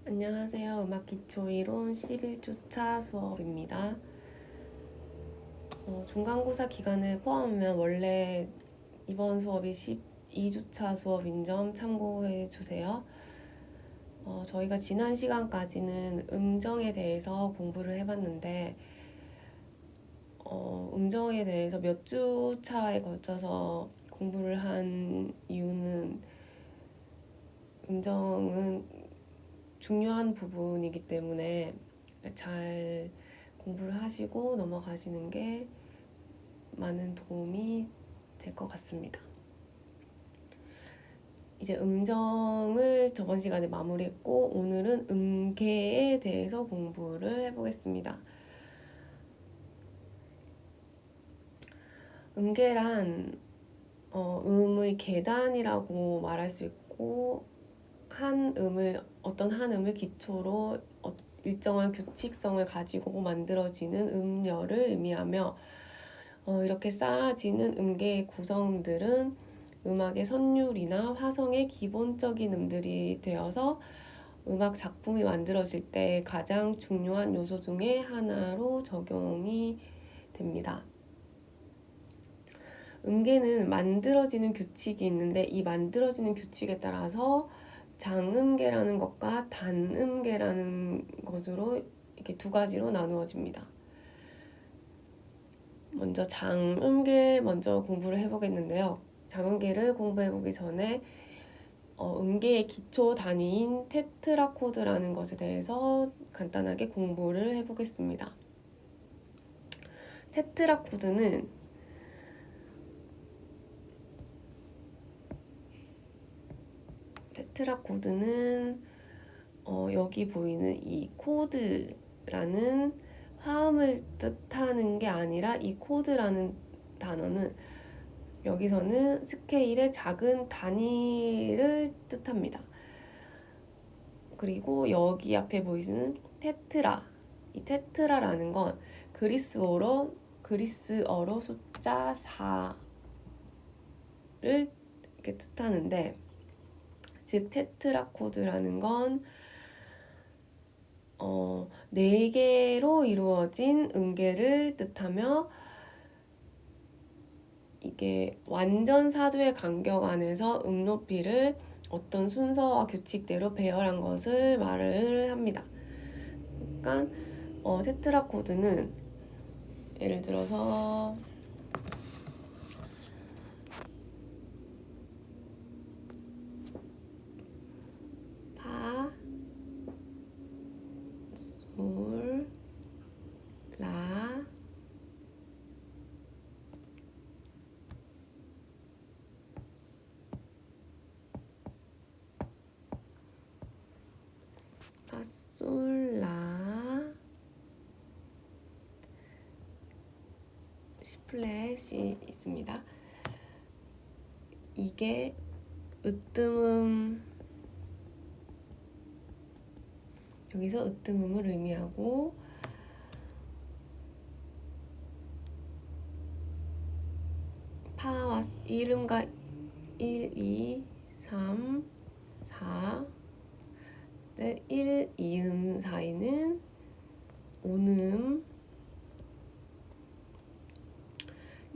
안녕하세요. 음악기초이론 11주차 수업입니다. 중간고사 기간을 포함하면 원래 이번 수업이 12주차 수업인 점 참고해 주세요. 저희가 지난 시간까지는 음정에 대해서 공부를 해봤는데 음정에 대해서 몇 주차에 걸쳐서 공부를 한 이유는 음정은 중요한 부분이기 때문에 잘 공부를 하시고 넘어가시는 게 많은 도움이 될 것 같습니다. 이제 음정을 저번 시간에 마무리했고 오늘은 음계에 대해서 공부를 해보겠습니다. 음계란 음의 계단이라고 말할 수 있고 어떤 한 음을 기초로 일정한 규칙성을 가지고 만들어지는 음열을 의미하며 이렇게 쌓아지는 음계의 구성들은 음악의 선율이나 화성의 기본적인 음들이 되어서 음악 작품이 만들어질 때 가장 중요한 요소 중에 하나로 적용이 됩니다. 음계는 만들어지는 규칙이 있는데 이 만들어지는 규칙에 따라서 장음계라는 것과 단음계라는 것으로 이렇게 두 가지로 나누어집니다. 먼저 장음계 먼저 공부를 해보겠는데요. 장음계를 공부해보기 전에 음계의 기초 단위인 테트라코드라는 것에 대해서 간단하게 공부를 해보겠습니다. 테트라코드는 여기 보이는 이 코드라는 화음을 뜻하는 게 아니라 이 코드라는 단어는 여기서는 스케일의 작은 단위를 뜻합니다. 그리고 여기 앞에 보이시는 테트라, 이 테트라라는 건 그리스어로 숫자 4를 이렇게 뜻하는데, 즉 테트라코드라는 건 4개로 이루어진 음계를 뜻하며 이게 완전 사도의 간격 안에서 높이를 어떤 순서와 규칙대로 배열한 것을 말을 합니다. 그러니까 테트라코드는 예를 들어서 파, 솔, 라, 파, 솔, 라, 시 플랫이 있습니다. 이게 으뜸음, 여기서 으뜸음을 의미하고 파와 이름과 1, 2, 3, 4 1, 2음 사이는 온음,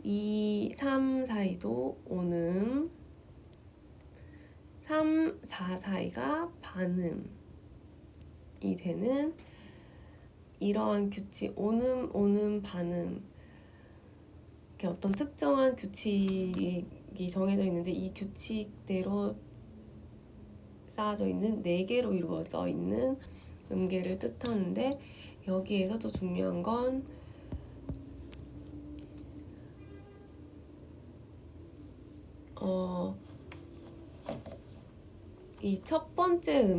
2, 3 사이도 온음, 3, 4 사이가 반음이 되는 이러한 규칙, 온음, 반음, 이렇게 어떤 특정한 규칙이 정해져 있는데 이 규칙대로 쌓아져 있는 4개로 이루어져 있는 음계를 뜻하는데, 여기에서 더 중요한 건 이 첫 번째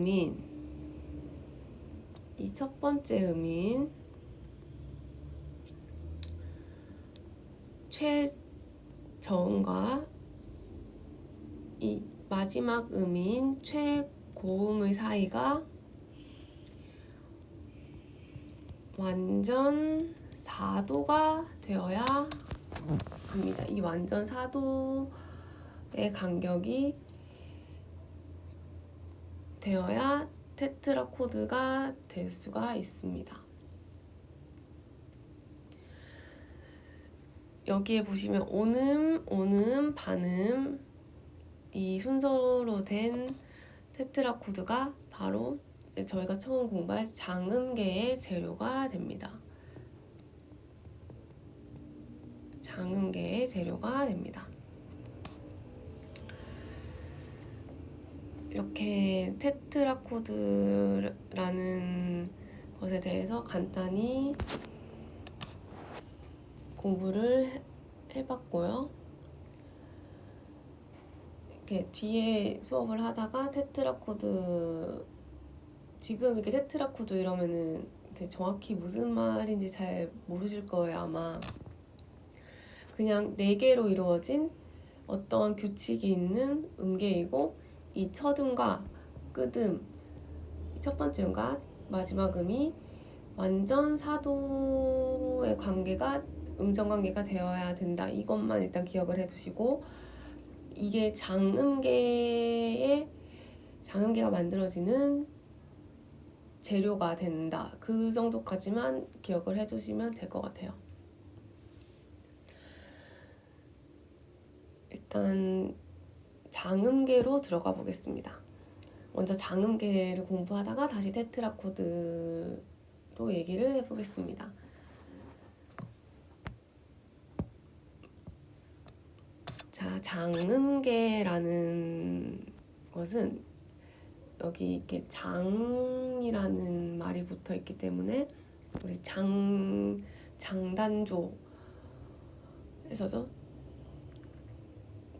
음인 최저음과 이 마지막 음인 최고음의 사이가 완전 4도가 되어야 합니다. 이 완전 4도의 간격이 되어야 테트라코드가 될 수가 있습니다. 여기에 보시면 온음, 온음, 반음 이 순서로 된 테트라코드가 바로 저희가 처음 공부할 장음계의 재료가 됩니다. 장음계의 재료가 됩니다. 이렇게 테트라코드라는 것에 대해서 간단히 공부를 해봤고요. 이렇게 뒤에 수업을 하다가 테트라코드 지금 이렇게 테트라코드 이러면은 이렇게 정확히 무슨 말인지 잘 모르실 거예요. 아마 그냥 4개로 이루어진 어떠한 규칙이 있는 음계이고 이 첫음과 끝음, 첫 번째 음과 마지막 음이 완전 사도의 관계가 음정 관계가 되어야 된다. 이것만 일단 기억을 해두시고 이게 장음계가 만들어지는 재료가 된다. 그 정도까지만 기억을 해두시면 될 것 같아요. 일단 장음계로 들어가 보겠습니다. 먼저 장음계를 공부하다가 다시 테트라코드로 얘기를 해보겠습니다. 자, 장음계라는 것은 여기 이렇게 장이라는 말이 붙어 있기 때문에 우리 장단조 해서죠.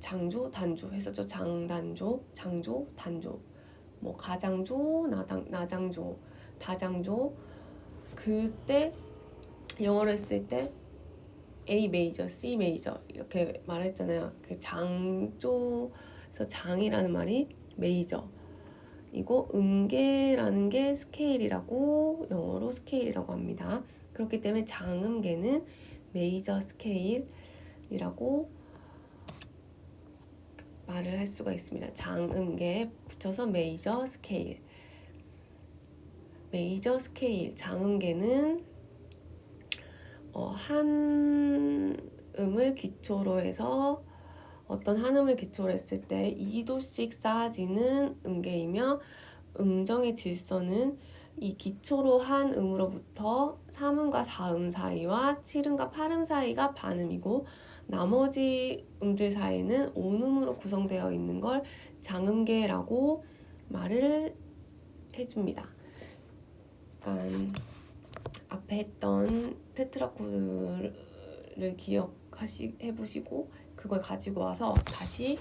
장조, 단조 했었죠. 장단조, 장조, 단조. 뭐 가장조, 나장조, 다장조. 그때 영어로 했을 때 A 메이저, C 메이저 이렇게 말했잖아요. 그 장조에서 장이라는 말이 메이저. 이고 음계라는 게 스케일이라고 영어로 스케일이라고 합니다. 그렇기 때문에 장음계는 메이저 스케일이라고 말을 할 수가 있습니다. 장음계에 붙여서 메이저 스케일. 메이저 스케일 장음계는 한 음을 기초로 해서 어떤 한 음을 기초로 했을 때 2도씩 쌓아지는 음계이며 음정의 질서는 이 기초로 한 음으로부터 3음과 4음 사이와 7음과 8음 사이가 반음이고 나머지 음들 사이는 온음으로 구성되어 있는 걸 장음계라고 말을 해줍니다. 그러니까 앞에 했던 테트라코드를 해보시고 그걸 가지고 와서 다시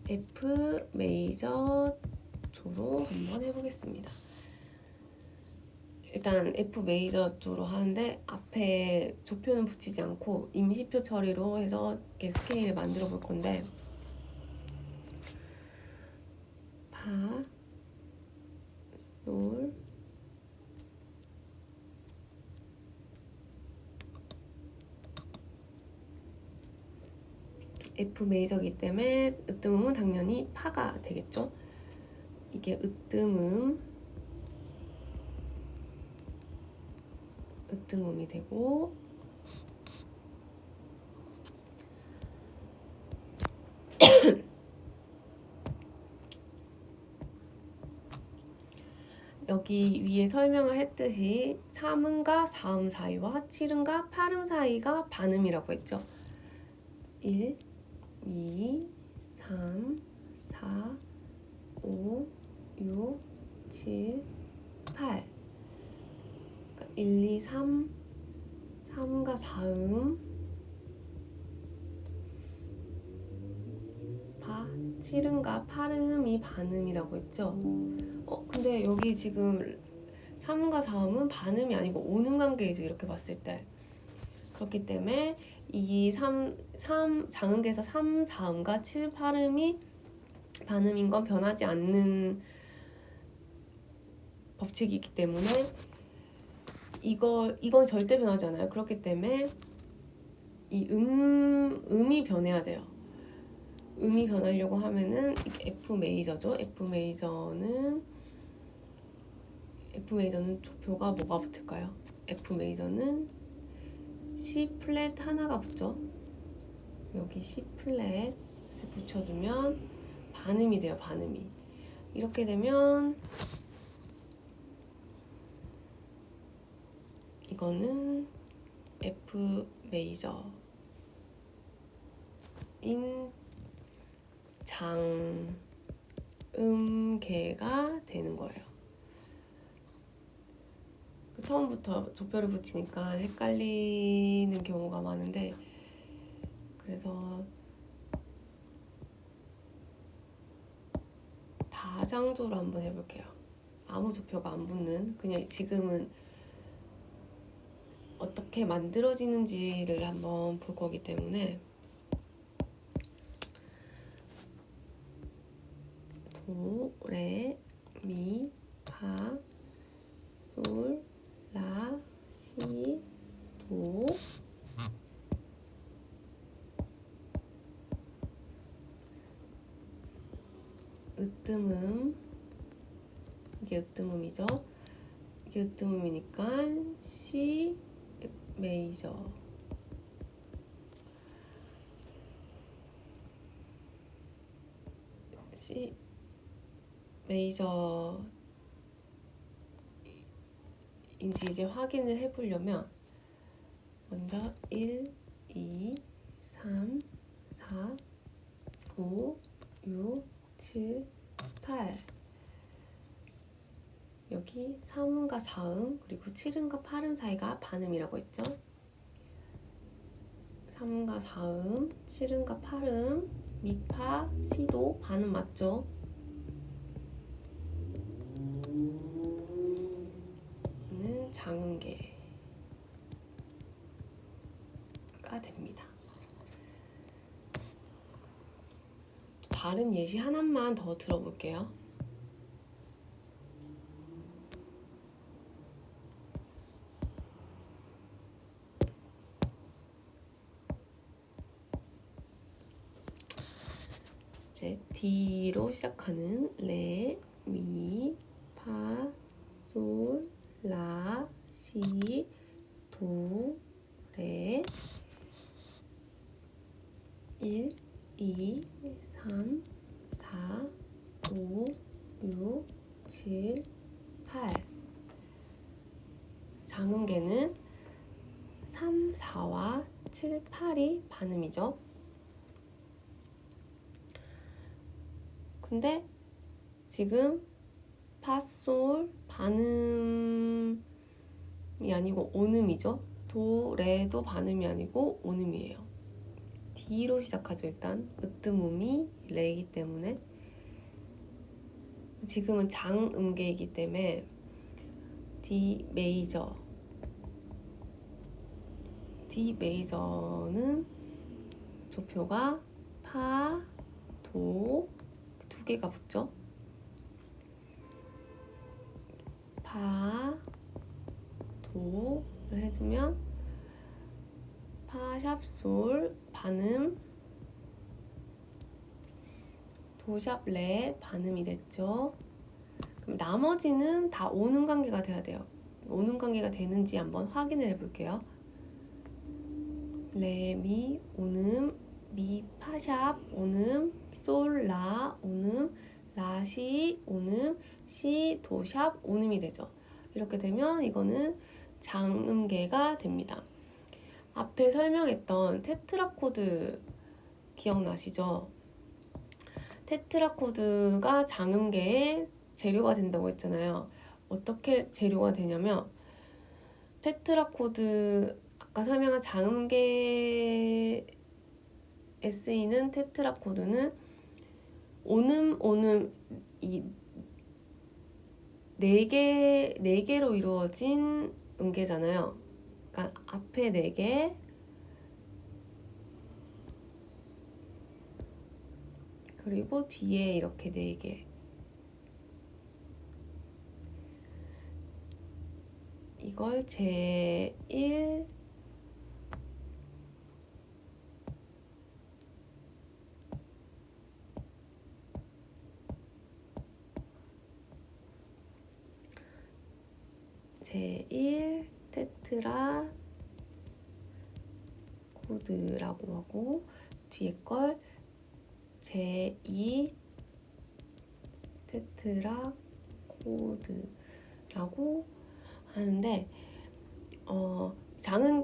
F 메이저 조로 한번 해보겠습니다. 일단 F 메이저 조로 하는데 앞에 조표는 붙이지 않고 임시표 처리로 해서 이렇게 스케일을 만들어 볼 건데 파, 솔, F 메이저이기 때문에 으뜸음은 당연히 파가 되겠죠. 이게 으뜸음이 되고 여기 위에 설명을 했듯이 3음과 4음 사이와 7음과 8음 사이가 반음이라고 했죠. 1, 2, 3, 4, 5, 6, 7, 8 1, 2, 3, 3과 4음 7음과 8음이 반음이라고 했죠. 근데 여기 지금 3음과 4음은 반음이 아니고 온음 관계이죠. 이렇게 봤을 때. 그렇기 때문에 이 장음계에서 3, 4음과 7, 8음이 반음인 건 변하지 않는 법칙이기 때문에 이건 절대 변하지 않아요. 그렇기 때문에 이 음이 변해야 돼요. 음이 변하려고 하면은 F 메이저죠. F 메이저는 조표가 뭐가 붙을까요? F 메이저는 C 플랫 하나가 붙죠. 여기 C 플랫을 붙여두면 반음이 돼요. 반음이. 이렇게 되면 이거는 F 메이저인 장음계가 되는 거예요. 처음부터 조표를 붙이니까 헷갈리는 경우가 많은데, 그래서 다장조로 한번 해볼게요. 아무 조표가 안 붙는, 그냥 지금은 어떻게 만들어지는지를 한번 볼 거기 때문에 도, 레, 미, 파, 솔, 라, 시, 도, 으뜸음, 이게 으뜸음이죠. 이게 으뜸음이니까 C 메이저, C 메이저인지 이제 확인을 해보려면 먼저 1, 2, 3, 4, 5, 6, 7, 8 여기 3음과 4음 그리고 7음과 8음 사이가 반음이라고 했죠. 3음과 4음, 7음과 8음, 미파, 시도 반음 맞죠? 는 장음계가 됩니다. 다른 예시 하나만 더 들어볼게요. 이제 D로 시작하는 레, 미, 파, 솔, 라, 시, 도, 레 1, 2, 3, 4, 5, 6, 7, 8 장음계는 3, 4와 7, 8이 반음이죠. 근데 지금 파, 솔 반음이 아니고 온음이죠. 도, 레도 반음이 아니고 온음이에요. D로 시작하죠. 일단 으뜸음이 레이기 때문에 지금은 장음계이기 때문에 D 메이저는 조표가 파, 도 두 개가 붙죠. 파, 도를 해주면 파, 샵, 솔 반음, 도, 샵, 레 반음이 됐죠. 그럼 나머지는 다 오는 관계가 돼야 돼요. 오는 관계가 되는지 한번 확인을 해볼게요. 레, 미, 오는, 미, 파, 샵, 오는, 솔, 라, 오는, 라, 시, 오는, 시, 도, 샵, 오음이 되죠. 이렇게 되면 이거는 장음계가 됩니다. 앞에 설명했던 테트라코드 기억나시죠? 테트라코드가 장음계의 재료가 된다고 했잖아요. 어떻게 재료가 되냐면 테트라코드 아까 설명한 장음계에 쓰이는 테트라코드는 온음 이 네 개로 이루어진 음계잖아요. 그러니까 앞에 4개, 그리고 뒤에 이렇게 4개. 이걸 제1, 제1 테트라 코드라고 하고 뒤에 걸 제2 테트라 코드라고 하는데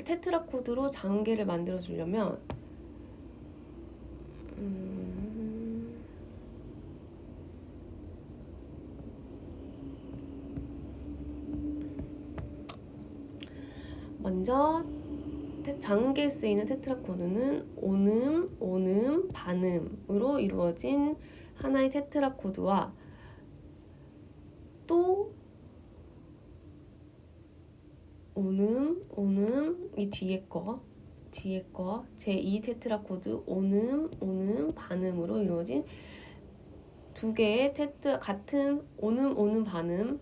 테트라 코드로 장계를 만들어 주려면 먼저 장계에 쓰이는 테트라 코드는 온음, 온음, 반음으로 이루어진 하나의 테트라 코드와 또 온음, 온음, 이 뒤에 거 제2 테트라 코드 온음, 온음, 반음으로 이루어진 두 개의 같은 온음, 온음, 반음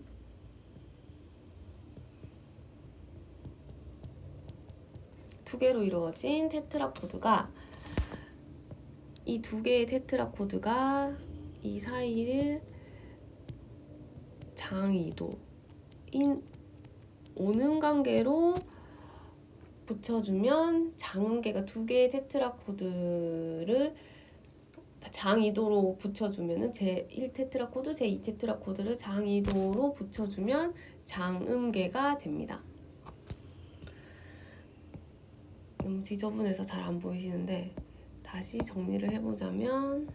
두 개로 이루어진 테트라 코드가 이 두 개의 테트라 코드가 이 사이를 장이도인 온음 관계로 붙여주면 장음계가 두 개의 테트라 코드를 장이도로 붙여주면은 제1 테트라 코드, 제2 테트라 코드를 장이도로 붙여주면 장음계가 됩니다. 너무 지저분해서 잘 안 보이시는데 다시 정리를 해보자면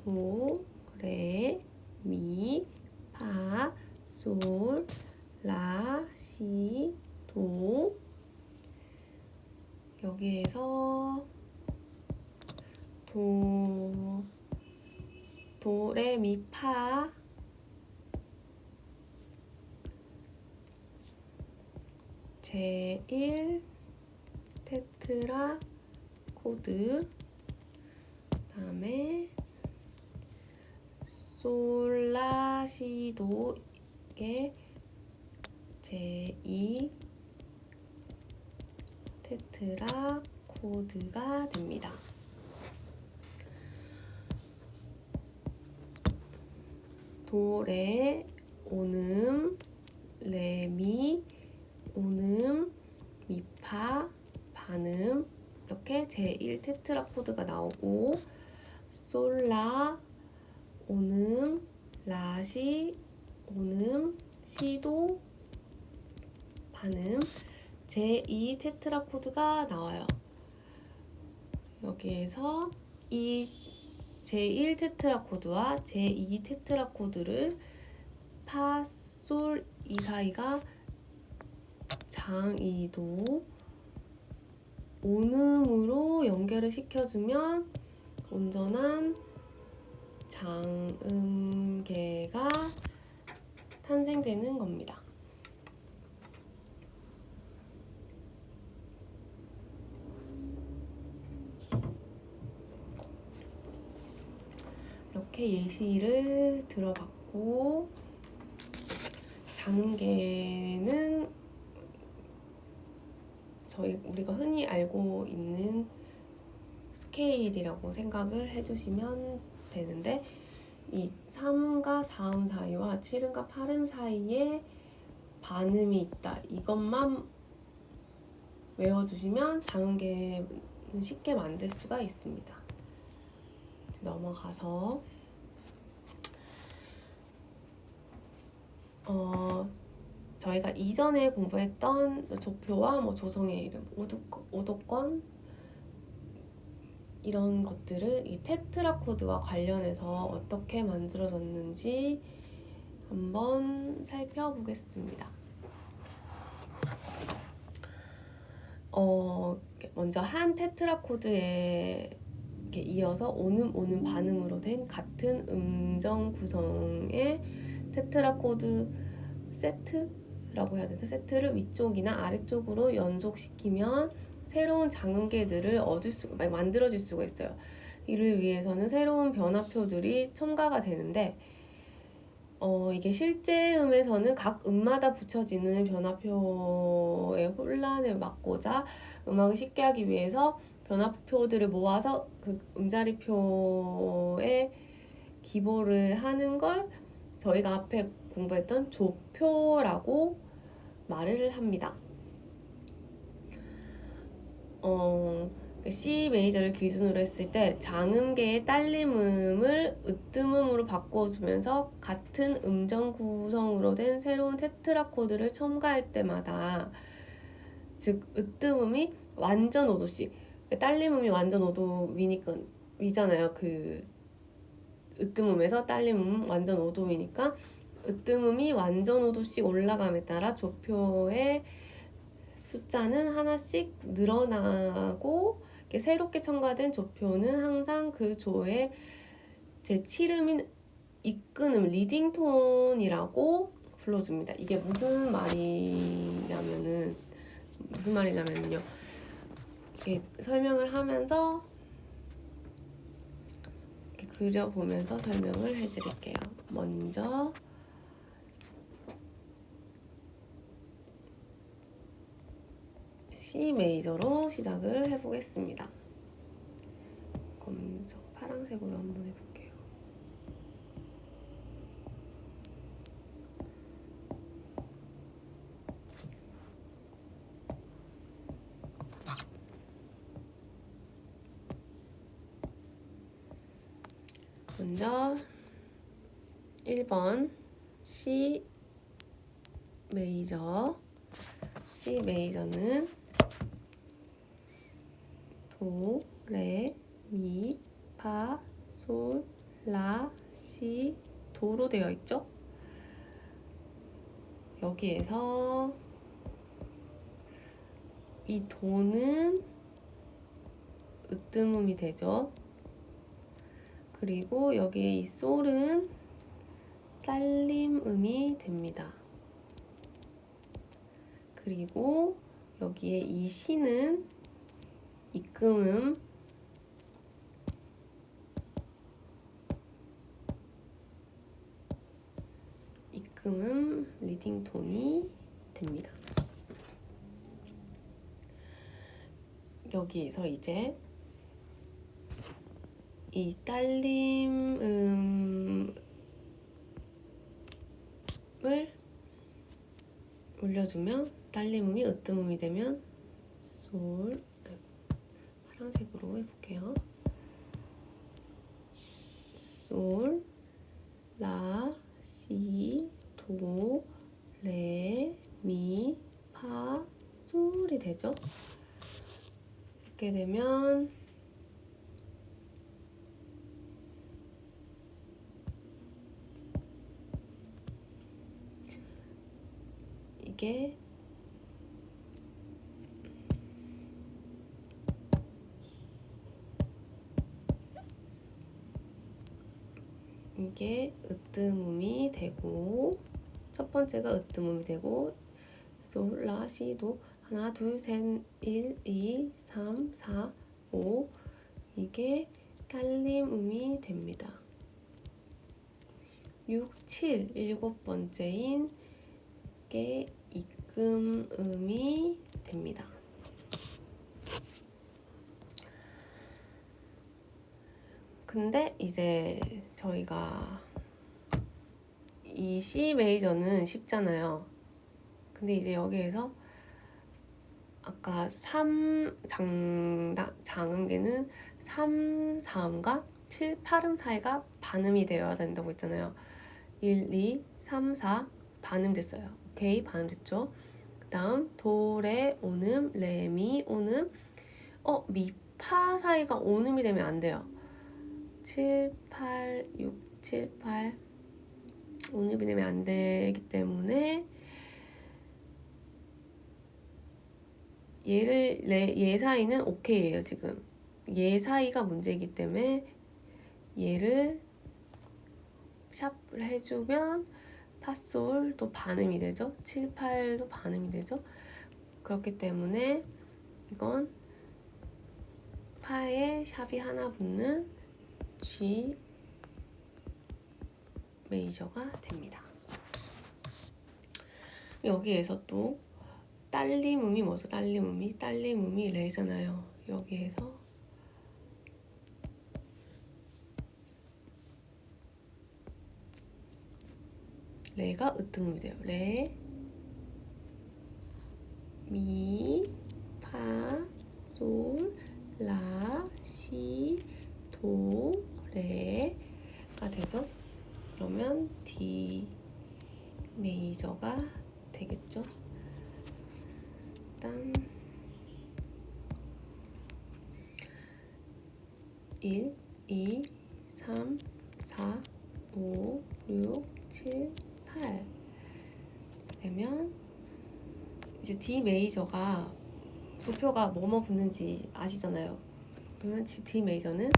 도, 레, 미, 파, 솔, 라, 시, 도 여기에서 도, 레, 미, 파 제1 테트라 코드 다음에 솔라시도의 제2 테트라 코드가 됩니다. 도, 레, 온음, 레, 미, 온음, 미, 파, 반음 이렇게 제1 테트라 코드가 나오고 솔, 라, 온음, 라, 시, 온음, 시도, 반음 제2 테트라 코드가 나와요. 여기에서 이 제1 테트라 코드와 제2 테트라 코드를 파, 솔 이 사이가 장이도 온음으로 연결을 시켜주면 온전한 장음계가 탄생되는 겁니다. 이렇게 예시를 들어봤고 장음계는 우리가 흔히 알고 있는 스케일이라고 생각을 해주시면 되는데 이 3음과 4음 사이와 7음과 8음 사이에 반음이 있다. 이것만 외워주시면 장음계는 쉽게 만들 수가 있습니다. 넘어가서 저희가 이전에 공부했던 조표와 조성의 이름, 오도권 이런 것들을 이 테트라 코드와 관련해서 어떻게 만들어졌는지 한번 살펴보겠습니다. 먼저 한 테트라 코드에 이어서 온음, 반음으로 된 같은 음정 구성의 테트라 코드 세트라고 해야 되나? 세트를 위쪽이나 아래쪽으로 연속시키면 새로운 장음계들을 만들어질 수가 있어요. 이를 위해서는 새로운 변화표들이 첨가가 되는데 이게 실제 음에서는 각 음마다 붙여지는 변화표의 혼란을 막고자 음악을 쉽게 하기 위해서 변화표들을 모아서 그 음자리표에 기보를 하는 걸 저희가 앞에 공부했던 조표라고 말을 합니다. C 메이저를 기준으로 했을 때 장음계의 딸림음을 으뜸음으로 바꿔주면서 같은 음정 구성으로 된 새로운 테트라 코드를 첨가할 때마다, 즉 으뜸음이 완전 5도씩, 딸림음이 완전 5도 위잖아요. 그 으뜸음에서 딸림음 완전 5도 위니까 으뜸음이 완전 5도씩 올라감에 따라 조표의 숫자는 하나씩 늘어나고, 새롭게 첨가된 조표는 항상 그 조의 제7음인 이끈음, 리딩톤이라고 불러줍니다. 이게 무슨 말이냐면요. 이렇게 설명을 하면서 이렇게 그려보면서 설명을 해드릴게요. 먼저 C 메이저로 시작을 해보겠습니다. 검정, 파란색으로 한번 해볼게요. 먼저 1번 C 메이저. C 메이저는 도, 레, 미, 파, 솔, 라, 시, 도로 되어 있죠? 여기에서 이 도는 으뜸음이 되죠. 그리고 여기에 이 솔은 딸림음이 됩니다. 그리고 여기에 이 시는 이끔음, 리딩톤이 됩니다. 여기에서 이제 이 딸림음을 올려주면 딸림음이 으뜸음이 되면 솔, 파란색으로 해볼게요. 솔, 라, 시, 도, 레, 미, 파, 솔이 되죠. 이렇게 되면 이게 으뜸음이 되고, 첫 번째가 으뜸음이 되고, 솔, 라, 시, 도, 하나, 둘, 셋, 1, 2, 3, 4, 5 이게 딸림음이 됩니다. 6, 7, 일곱 번째인 게 이끔음이 됩니다. 근데 이제 저희가 이 C 메이저는 쉽잖아요. 근데 이제 여기에서 아까 장음계는 3, 4음과 7, 8음 사이가 반음이 되어야 된다고 했잖아요. 1, 2, 3, 4 반음됐어요. 오케이, 반음됐죠? 그 다음 도, 레, 오음, 레, 미, 오음. 미, 파 사이가 오음이 되면 안 돼요. 7, 8, 6, 7, 8 오음이 되면 안 되기 때문에 얘 사이는 오케이예요. 지금 얘 사이가 문제이기 때문에 얘를 샵을 해주면 파솔도 반음이 되죠. 7, 8도 반음이 되죠. 그렇기 때문에 이건 파에 샵이 하나 붙는 G 메이저가 됩니다. 여기에서 또 딸림음이 뭐죠? 딸림음이 레잖아요. 여기에서 레가 으뜸음이 돼요. 레, 미, 파, 솔, 라, 시, 도, 레가 되죠. 그러면 D 메이저가 되겠죠. 일단 1, 2, 3, 4, 5, 6, 7, 8 되면 이제 D 메이저가 조표가 뭐뭐 붙는지 아시잖아요. 그러면 D 메이저는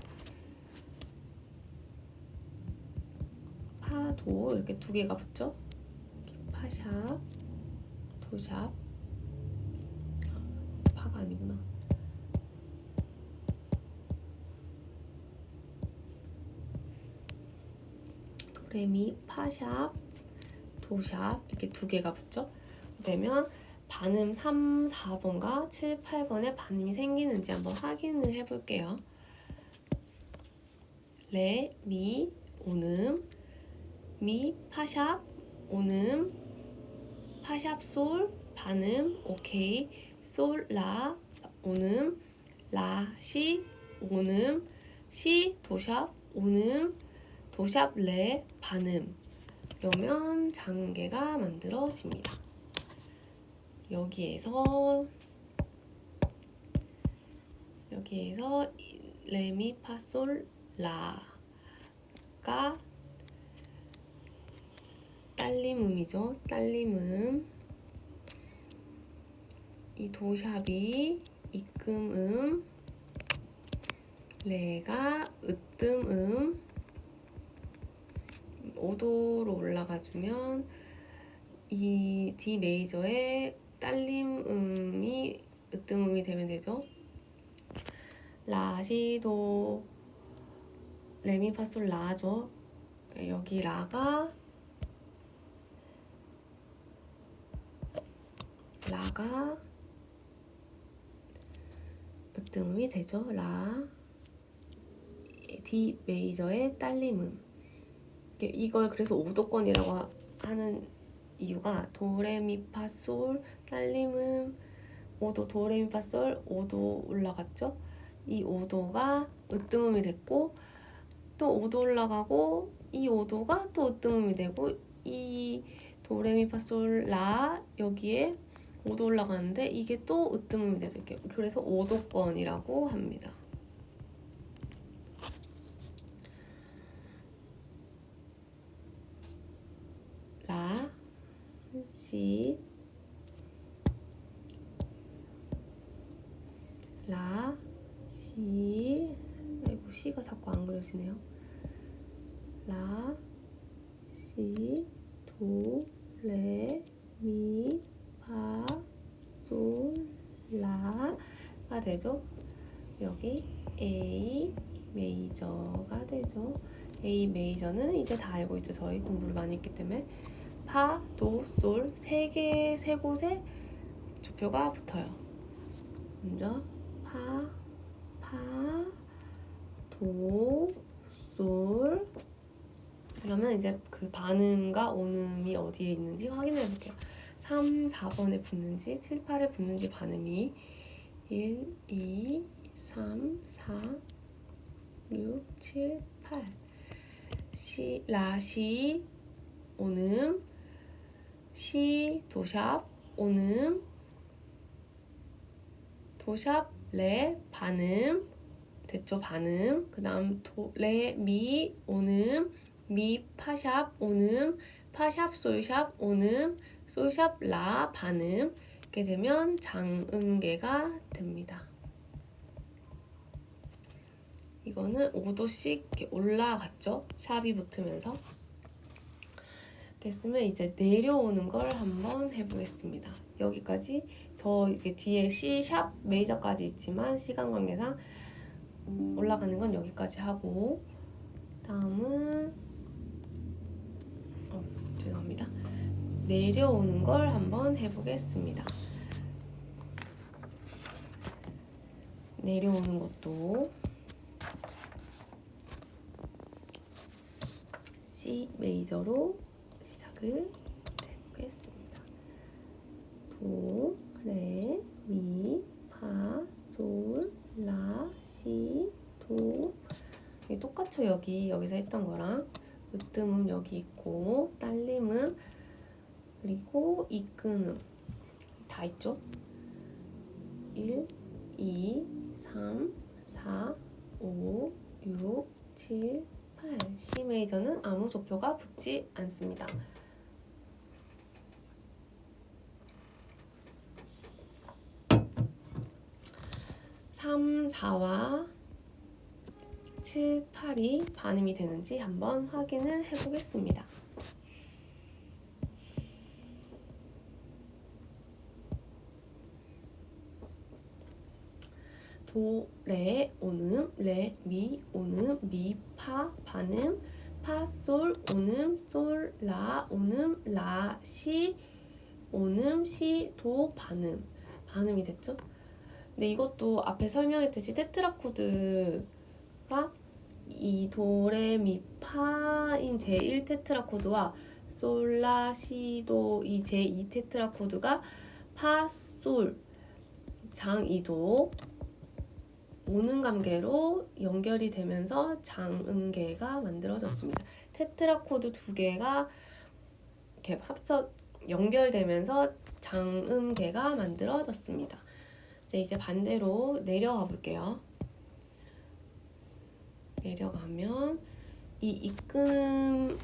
파, 도 이렇게 두 개가 붙죠. 파샵, 도샵, 파가 아니구나. 도레미, 파샵, 도샵 이렇게 두 개가 붙죠. 되면 반음 3, 4번과 7, 8번에 반음이 생기는지 한번 확인을 해볼게요. 레, 미, 오음, 미, 파샵, 오음, 파샵, 솔, 반음, 오케이, 솔, 라, 오음, 라, 시, 오음, 시, 도샵, 오음, 도샵, 레, 반음. 이러면 장음계가 만들어집니다. 여기에서 레미, 파, 솔, 라가 딸림음이죠. 딸림음. 이 도샵이 입금음, 레가 으뜸음, 5도로 올라가주면 이 D 메이저의 딸림음이 으뜸음이 되면 되죠. 라, 시, 도, 레미, 파, 솔, 라죠. 여기 라가 으뜸음이 되죠. 라, D 메이저의 딸림음. 이걸 그래서 5도권이라고 하는 이유가 도레미파솔 딸림음 5도 도레미파솔 5도 올라갔죠. 이 5도가 으뜸음이 됐고 또 5도 올라가고 이 5도가 또 으뜸음이 되고 이 도레미파솔 라 여기에 5도 올라가는데 이게 또 으뜸음이 되죠. 그래서 5도권이라고 합니다. 라, 시, 라, 시, 아이고 시가 자꾸 안 그려지네요. 라, 시, 도, 레, 미, 파, 솔, 라가 되죠. 여기 A 메이저가 되죠. A 메이저는 이제 다 알고 있죠. 저희 공부를 많이 했기 때문에 파, 도, 솔 세 곳에 조표가 붙어요. 먼저 파, 도, 솔. 그러면 이제 그 반음과 온음이 어디에 있는지 확인해 볼게요. 3, 4번에 붙는지 7, 8에 붙는지 반음이 1, 2, 3, 4, 6, 7, 8 시, 라, 시, 온음, 시, 도샵, 온음, 도샵, 레, 반음 됐죠. 반음. 그 다음 레, 미, 온음, 미, 파샵, 온음, 파샵, 솔샵, 온음, 솔샵, 라, 반음. 이렇게 되면 장음계가 됩니다. 이거는 5도씩 이렇게 올라갔죠. 샵이 붙으면서. 됐으면 이제 내려오는 걸 한번 해보겠습니다. 여기까지 더 이제 뒤에 C 샵 메이저까지 있지만 시간 관계상 올라가는 건 여기까지 하고 다음은 죄송합니다. 내려오는 걸 한번 해보겠습니다. 내려오는 것도 C 메이저로 시작을 해보겠습니다. 도, 레, 미, 파, 솔, 라, 시, 도. 이게 똑같죠? 여기서 했던 거랑. 으뜸음 여기 있고, 딸림음, 그리고 이끈음 다 있죠? 1, 2, 3, 4, 5, 6, 7, 8. C 메이저는 아무 조표가 붙지 않습니다. (3, 4와 7, 8이 반음이 되는지 한번 확인을 해보겠습니다. 도, 레, 오는, 레, 미, 오는, 미, 파, 반음, 파, 솔, 오는, 솔, 라, 오는, 라, 시, 오는, 시, 도, 반음. 반음이 됐죠? 근데 이것도 앞에 설명했듯이 테트라코드가 이 도, 레, 미, 파인 제1 테트라코드와 솔, 라, 시, 도 이 제2 테트라코드가 파, 솔, 장, 이도 오는 감계로 연결이 되면서 장음계가 만들어졌습니다. 테트라코드 두 개가 이렇게 연결되면서 장음계가 만들어졌습니다. 이제 반대로 내려가 볼게요. 내려가면 이 이끈음이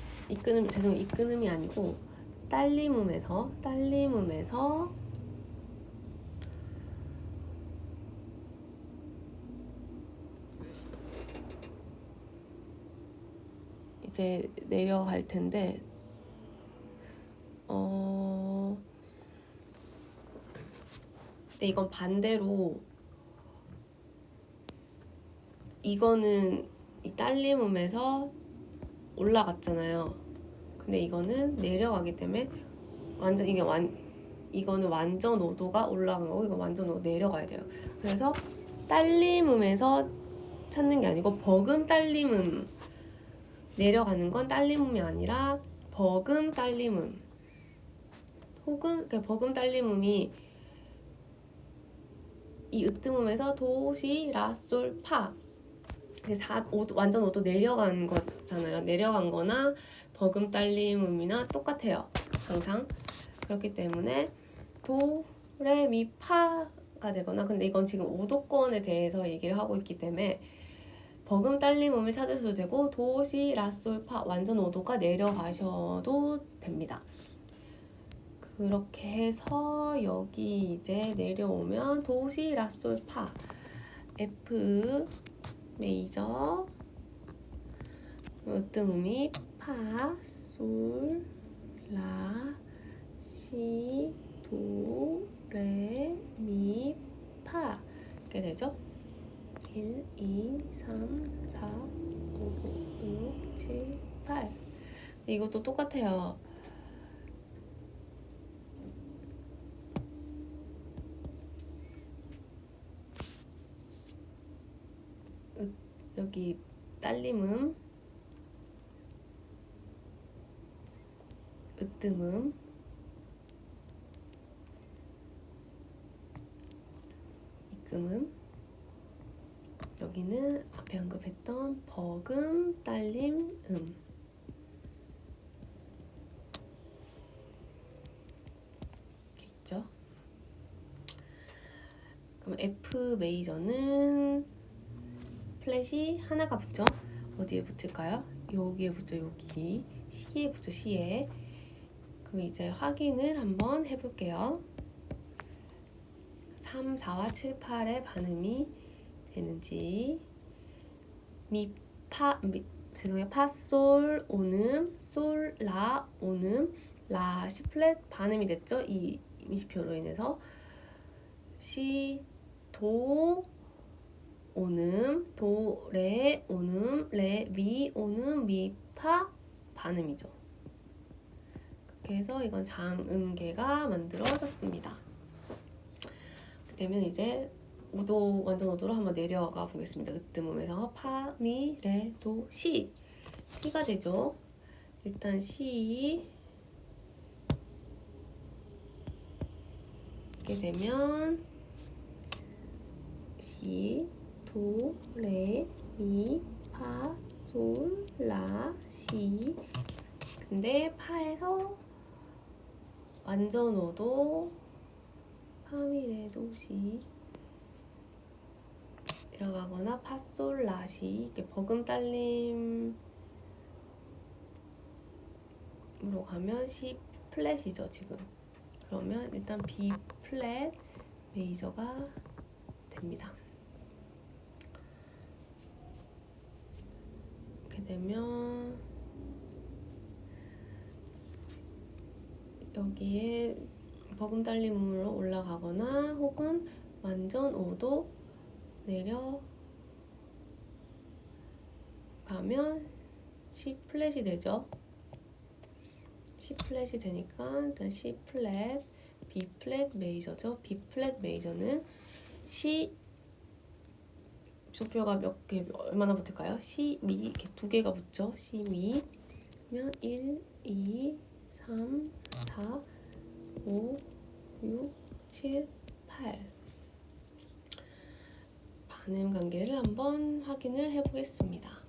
아니고 딸림음에서 이제 내려갈 텐데 근데 이건 반대로 이거는 이 딸림음에서 올라갔잖아요. 근데 이거는 내려가기 때문에 이거는 완전 오도가 올라간 거고 이거 완전 오도 내려가야 돼요. 그래서 딸림음에서 찾는 게 아니고 버금 딸림음 내려가는 건 딸림음이 아니라 버금 딸림음 혹은 버금 딸림음이 이 으뜸음에서 도, 시, 라, 솔, 파 완전 오도 내려간 거잖아요. 내려간 거나 버금 딸림음이나 똑같아요. 항상 그렇기 때문에 도, 레, 미, 파가 되거나 근데 이건 지금 오도권에 대해서 얘기를 하고 있기 때문에 버금 딸림음을 찾으셔도 되고 도, 시, 라, 솔, 파 완전 오도가 내려가셔도 됩니다. 그렇게 해서 여기 이제 내려오면 도, 시, 라, 솔, 파 F 메이저 으뜸음이 파, 솔, 라, 시, 도, 레, 미, 파 이렇게 되죠? 1, 2, 3, 4, 5, 6, 7, 8 이것도 똑같아요. 여기 딸림음, 으뜸음, 이끔음 여기는 앞에 언급했던 버금, 딸림, 이렇게 있죠. 그럼 F 메이저는 플랫이 하나가 붙죠. 어디에 붙을까요? 여기에 붙죠. 여기 C에 붙죠. C에. 그럼 이제 확인을 한번 해볼게요. 3, 4와 7, 8의 반음이 되는지 파, 솔, 오는, 솔, 라, 오는, 라, 시 플랫 반음이 됐죠? 이 임시표로 인해서 시, 도, 오는, 도, 레, 오는, 레, 미, 오는, 미, 파 반음이죠. 이렇게 해서 이건 장음계가 만들어졌습니다. 그러면 이제 오도 완전 오도로 한번 내려가 보겠습니다. 으뜸음에서 파, 미, 레, 도, 시. 시가 되죠. 일단 시 이렇게 되면 시, 도, 레, 미, 파, 솔, 라, 시. 근데 파에서 완전 오도 파, 미, 레, 도, 시 들어가거나 파, 솔, 라, 시 이렇게 버금딸림으로 가면 C 플랫이죠 지금. 그러면 일단 B 플랫 메이저가 됩니다. 이렇게 되면 여기에 버금딸림으로 올라가거나 혹은 완전 5도 내려가면 C 플랫이 되죠. C 플랫이 되니까 일단 C 플랫, B 플랫 메이저죠. B 플랫 메이저는 C 조표가 몇 개 얼마나 붙을까요? C 미 이렇게 두 개가 붙죠. C 미 그러면 1, 2, 3, 4, 5, 6, 7, 8 반음 관계를 한번 확인을 해보겠습니다.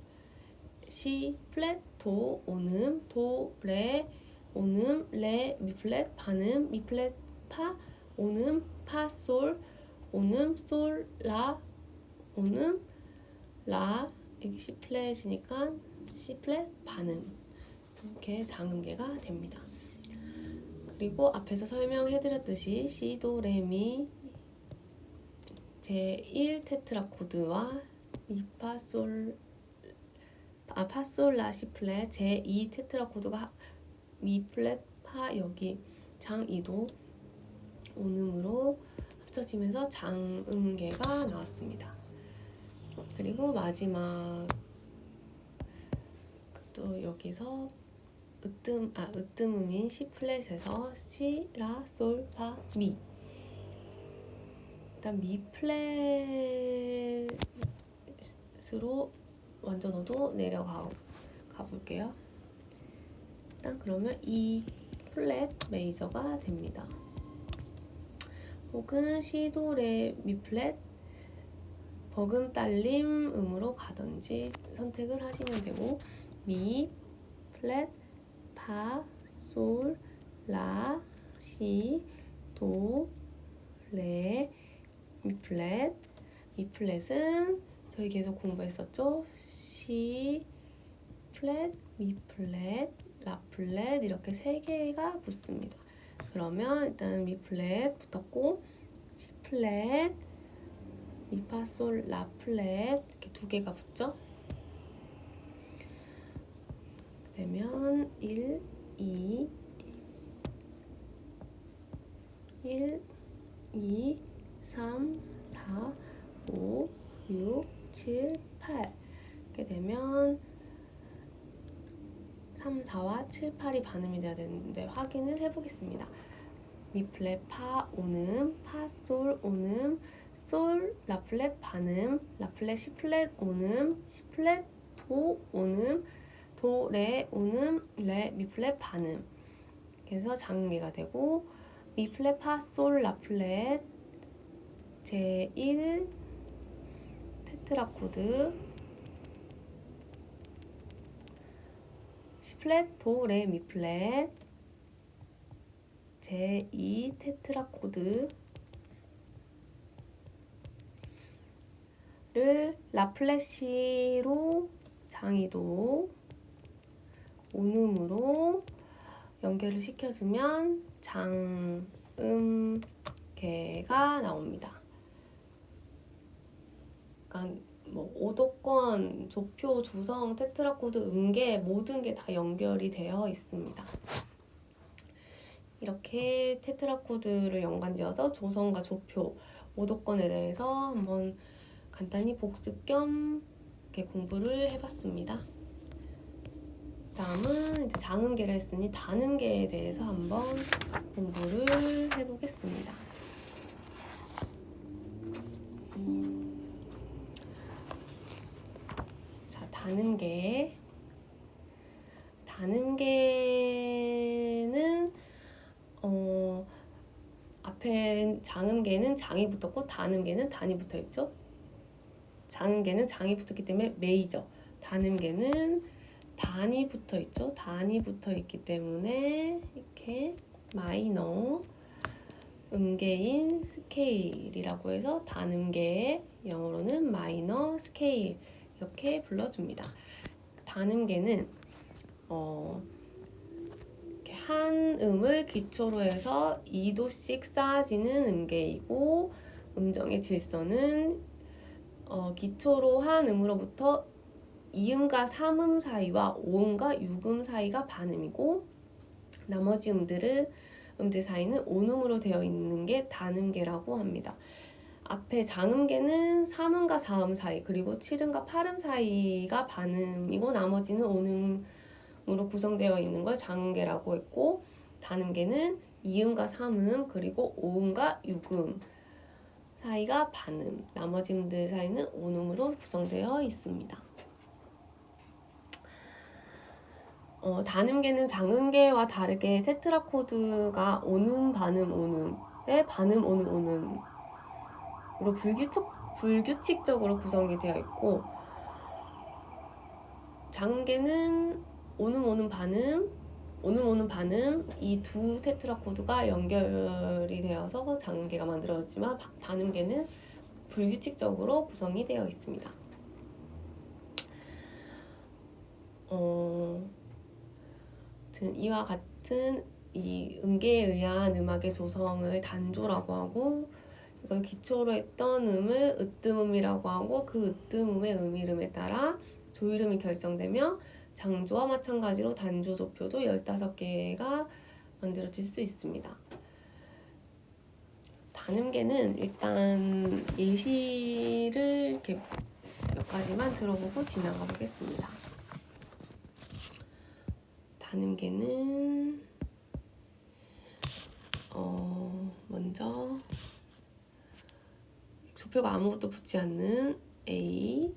C 플랫 도 오음 도 레 오음 레 미 플랫 반음 미 플랫 파 오음 파 솔 오음 솔 라 오음 라 여기 C 플랫이니까 C 플랫 반음 이렇게 장음계가 됩니다. 그리고 앞에서 설명해드렸듯이 C 도 레 미 제1 테트라 코드와 파 솔 파솔 라 시 플랫 제2 테트라 코드가 미 플랫 파 여기 장 2도 온음으로 합쳐지면서 장음계가 나왔습니다. 그리고 마지막 또 여기서 으뜸음인 C 플랫에서 C 라 솔 파 미 일단 미 플랫으로 완전 오도 내려가 볼게요. 일단 그러면 E 플랫 메이저가 됩니다. 혹은 C 도 레 미 플랫 버금딸림 음으로 가든지 선택을 하시면 되고 미 플랫 파 솔 라 시 도 레 미 플랫 미 플랫은 저희 계속 공부했었죠. C 플랫, 미 플랫, 라 플랫 이렇게 세 개가 붙습니다. 그러면 일단 미 플랫 붙었고 C 플랫, 미 파 솔, 라 플랫 이렇게 두 개가 붙죠. 되면 1, 2, 3, 4, 5, 6, 7, 8 이렇게 되면 3, 4와 7, 8이 반음이 돼야 되는데 확인을 해보겠습니다. 미 플랫 파 오음 파 솔 오음 솔 라 플랫 반음 라 플랫 시 플랫 오음 시 플랫 도 오음 도 레 오음 레 미 플랫 반음 그래서 장음계가 되고 미 플랫 파 솔 라 플랫 제1 테트라 코드 C 플랫 도 레 미 플랫 제2 테트라 코드를 라 플랫시로 장이도 온음으로 연결을 시켜주면 장음계가 나옵니다. 그러니까 뭐 오도권, 조표, 조성, 테트라 코드, 음계 모든 게 다 연결이 되어 있습니다. 이렇게 테트라 코드를 연관지어서 조성과 조표, 오도권에 대해서 한번 간단히 복습 겸 이렇게 공부를 해봤습니다. 다음은 이제 장음계를 했으니 단음계에 대해서 한번 공부를 해보겠습니다. 자, 단음계는 앞에 장음계는 장이 붙었고 단음계는 단이 붙어있죠. 장음계는 장이 붙었기 때문에 메이저, 단음계는 단이 붙어있죠. 단이 붙어있기 때문에 이렇게 마이너 음계인 스케일이라고 해서 단음계의 영어로는 마이너 스케일 이렇게 불러줍니다. 단음계는 한 음을 기초로 해서 2도씩 쌓아지는 음계이고, 음정의 질서는 기초로 한 음으로부터 2음과 3음 사이와 5음과 6음 사이가 반음이고, 나머지 음들 사이는 온음으로 되어 있는 게 단음계라고 합니다. 앞에 장음계는 3음과 4음 사이, 그리고 7음과 8음 사이가 반음이고 나머지는 온음으로 구성되어 있는 걸 장음계라고 했고, 단음계는 2음과 3음 그리고 5음과 6음 사이가 반음, 나머지 음들 사이는 온음으로 구성되어 있습니다. 단음계는 장음계와 다르게 테트라코드가 온음, 반음, 온음의 반음, 온음, 온음으로 불규칙적으로 구성이 되어 있고, 장음계는 온음, 온음, 반음, 온음, 온음, 반음 이 두 테트라코드가 연결이 되어서 장음계가 만들어졌지만, 단음계는 불규칙적으로 구성이 되어 있습니다. 이와 같은 이 음계에 의한 음악의 조성을 단조라고 하고, 이걸 기초로 했던 음을 으뜸음이라고 하고, 그 으뜸음의 음이름에 따라 조이름이 결정되며, 장조와 마찬가지로 단조 조표도 15개가 만들어질 수 있습니다. 단음계는 일단 예시를 이렇게 몇 가지만 들어보고 지나가 보겠습니다. 단음계는 먼저 조표가 아무것도 붙지 않는 A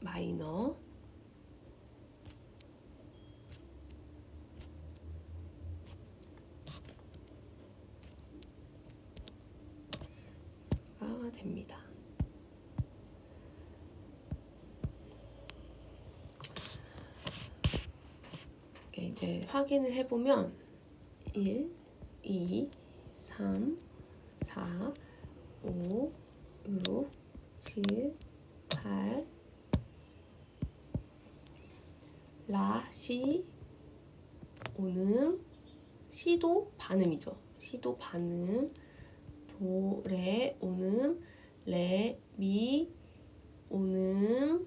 마이너가 됩니다. 이제 확인을 해보면 1, 2, 3, 4, 5, 6, 7, 8 라, 시, 온음, 시도 반음이죠. 시도 반음, 도, 레, 온음, 레, 미, 온음,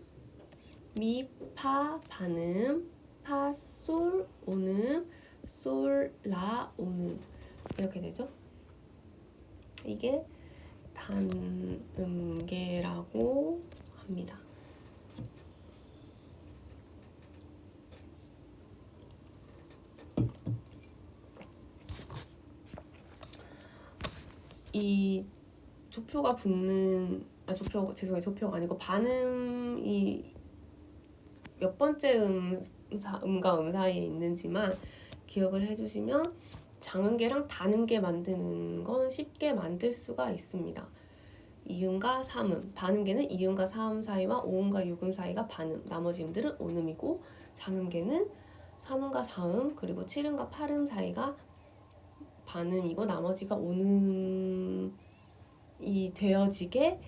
미, 파, 반음, 파, 솔, 온음, 솔, 라, 온음 이렇게 되죠. 이게 단음계라고 합니다. 이 조표가 붙는 조표가 아니고 반음이 몇 번째 음과 음 사이에 있는지만 기억을 해주시면 장음계랑 단음계 만드는 건 쉽게 만들 수가 있습니다. 2음과 3음, 단음계는 2음과 4음 사이와 5음과 6음 사이가 반음, 나머지 음들은 온음이고, 장음계는 3음과 4음 그리고 7음과 8음 사이가 반음이고 나머지가 온음이 되어지게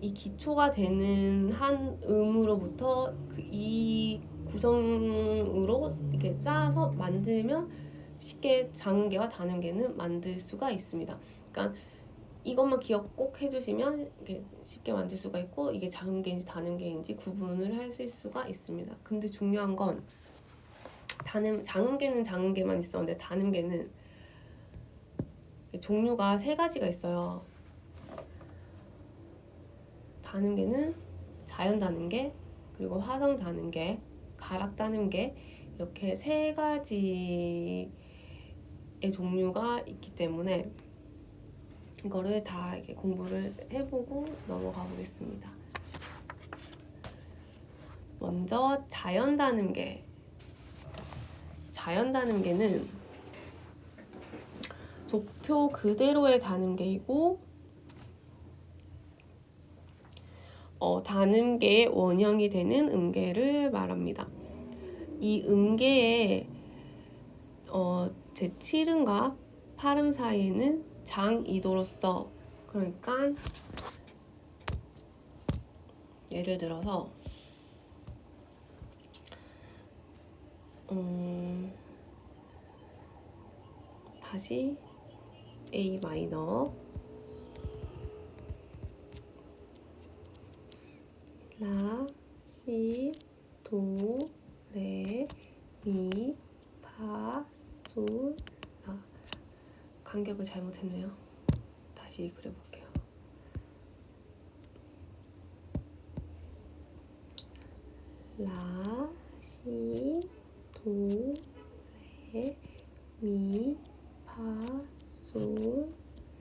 이 기초가 되는 한 음으로부터 이 구성으로 이렇게 쌓아서 만들면 쉽게 장음계와 단음계는 만들 수가 있습니다. 그러니까 이것만 기억 꼭 해주시면 이렇게 쉽게 만들 수가 있고, 이게 장음계인지 단음계인지 구분을 하실 수가 있습니다. 근데 중요한 건 장음계는 장음계만 있었는데 단음계는 종류가 3가지가 있어요. 단음계는 자연 단음계, 그리고 화성 다는게, 가락 다는게 이렇게 세 가지의 종류가 있기 때문에 이거를 다 이렇게 공부를 해보고 넘어가 보겠습니다. 먼저 자연 다는게. 자연 다는게는 조표 그대로의 다는게이고 다는게의 원형이 되는 음계를 말합니다. 이 음계의 제7음과 8음 사이에는 장이도로서, 그러니까 예를 들어서 다시 A 마이너, 라, 시, 도, 레, 미, 파, 솔, 라. 간격을 잘못했네요. 다시 그려볼게요. 라, 시, 도, 레, 미, 파, 솔,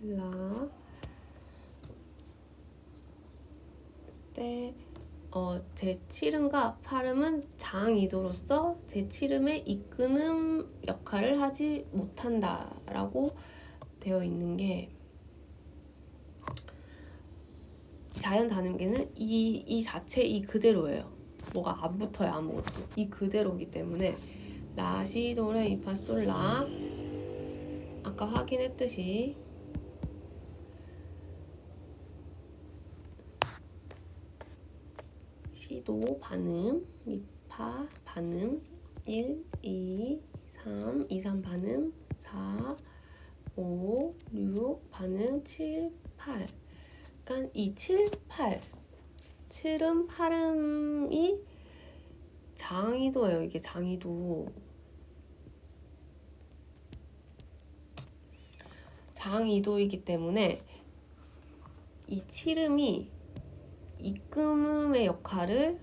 라. 제7음과 8음은 장이도로서 제7음의 이끄는 역할을 하지 못한다 라고 되어 있는 게, 자연 다는게는 이 자체 이 그대로예요. 뭐가 안 붙어요. 아무것도. 이 그대로이기 때문에 라, 시, 도, 레, 미, 파, 솔, 라, 아까 확인했듯이 시도 반음, 미파 반음, 1, 2, 3, 2, 3 반음, 4, 5, 6 반음, 7, 8. 그러니까 이 7, 8, 7음, 8음이 장이도예요. 이게 장이도. 장이도이기 때문에 이 7음이 이끔음의 역할을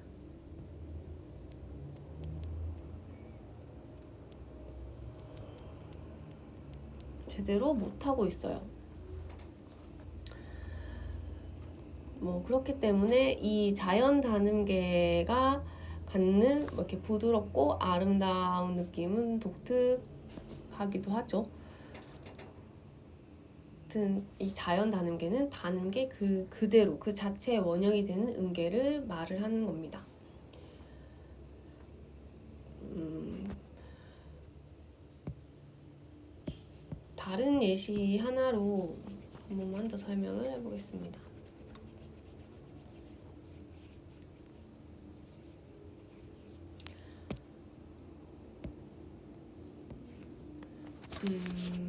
제대로 못하고 있어요. 그렇기 때문에 이 자연 다음계가 갖는 이렇게 부드럽고 아름다운 느낌은 독특하기도 하죠. 아무튼 이 자연 다음계는 다음계 그대로 그 자체의 원형이 되는 음계를 말을 하는 겁니다. 다른 예시 하나로 한 번만 더 설명을 해보겠습니다.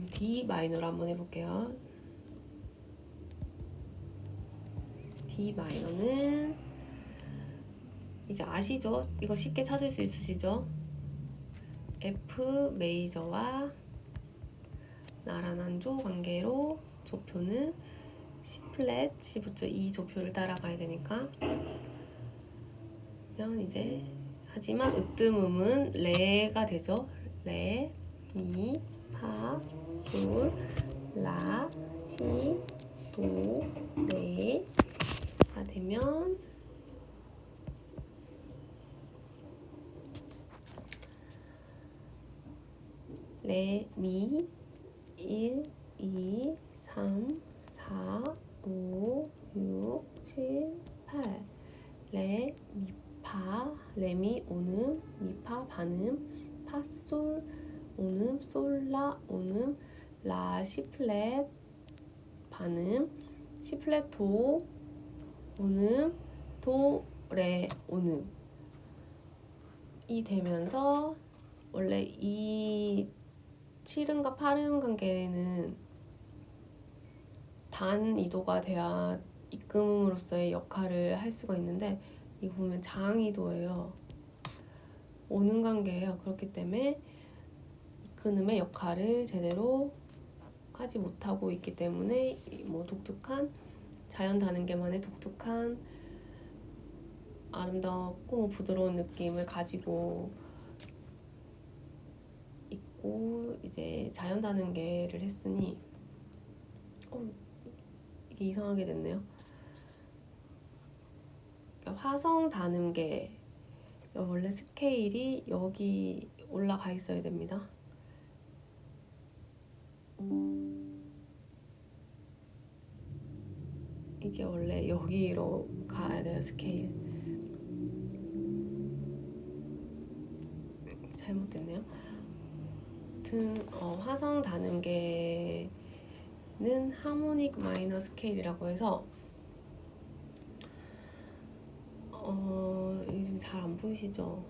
D 마이너로 한번 해볼게요. D 마이너는 이제 아시죠? 이거 쉽게 찾을 수 있으시죠? F 메이저와 나란한조 관계로 조표는 C 플랫, C 붙여 E 조표를 따라가야 되니까. 그러면 이제 하지만 으뜸음은 레가 되죠. 레, 미, 파, 솔, 라, 시, 도, 레가 되면 레, 미, 1, 2, 3, 4, 5, 6, 7, 8 레, 미, 파, 레미, 오음, 미파, 반음, 파, 솔, 오음, 솔, 라, 오음, 라, 시 플랫, 반음, 시 플랫, 도, 오음, 도, 레, 오음 이 되면서 원래 이 7음과 8음 관계는 단이도가 돼야 이끔음으로서의 역할을 할 수가 있는데 이거 보면 장이도예요. 오는 관계예요. 그렇기 때문에 이끔음의 역할을 제대로 하지 못하고 있기 때문에 독특한 자연 다는계만의 독특한 아름답고 부드러운 느낌을 가지고 있고, 이제 자연 다능계를 했으니 이게 이상하게 됐네요. 그러니까 화성 다능계 원래 스케일이 여기 올라가 있어야 됩니다. 이게 원래 여기로 가야 돼요, 스케일. 잘못됐네요. 아무튼 화성 다능계는 하모닉 마이너 스케일이라고 해서 요즘 잘 안 보이시죠?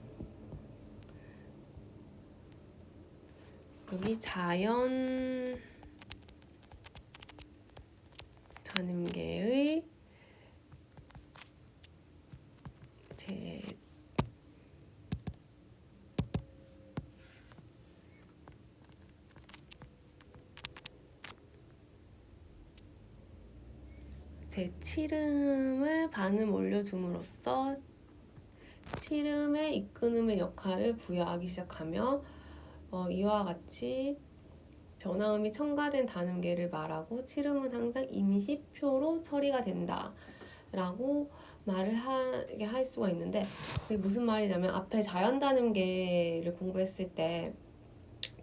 여기 자연 다능계의 제 칠음을 반음 올려줌으로써 칠음의 이끄음의 역할을 부여하기 시작하며 이와 같이 변화음이 첨가된 다능계를 말하고 칠음은 항상 임시표로 처리가 된다 라고 말을 하게 할 수가 있는데, 그게 무슨 말이냐면 앞에 자연 다능계를 공부했을 때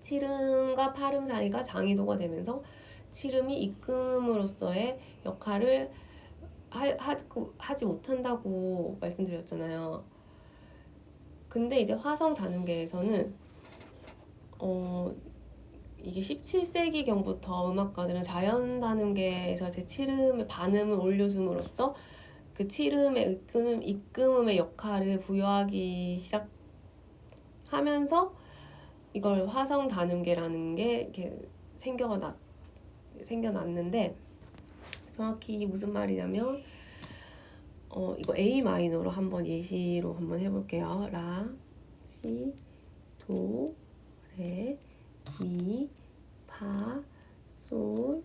칠음과 팔음 사이가 장이도가 되면서 칠음이 이끄음으로써의 역할을 하지 못한다고 말씀드렸잖아요. 근데 이제 화성 다능계에서는 이게 17세기경부터 음악가들은 자연 다능계에서 제 칠음의 반음을 올려줌으로써 그 칠음의 이끄음의 역할을 부여하기 시작하면서 이걸 화성 다능계라는 게 이렇게 생겨났는데, 정확히 이게 무슨 말이냐면 이거 A 마이너로 한번 예시로 한번 해볼게요. 라, 시, 도, 레, 미, 파, 솔,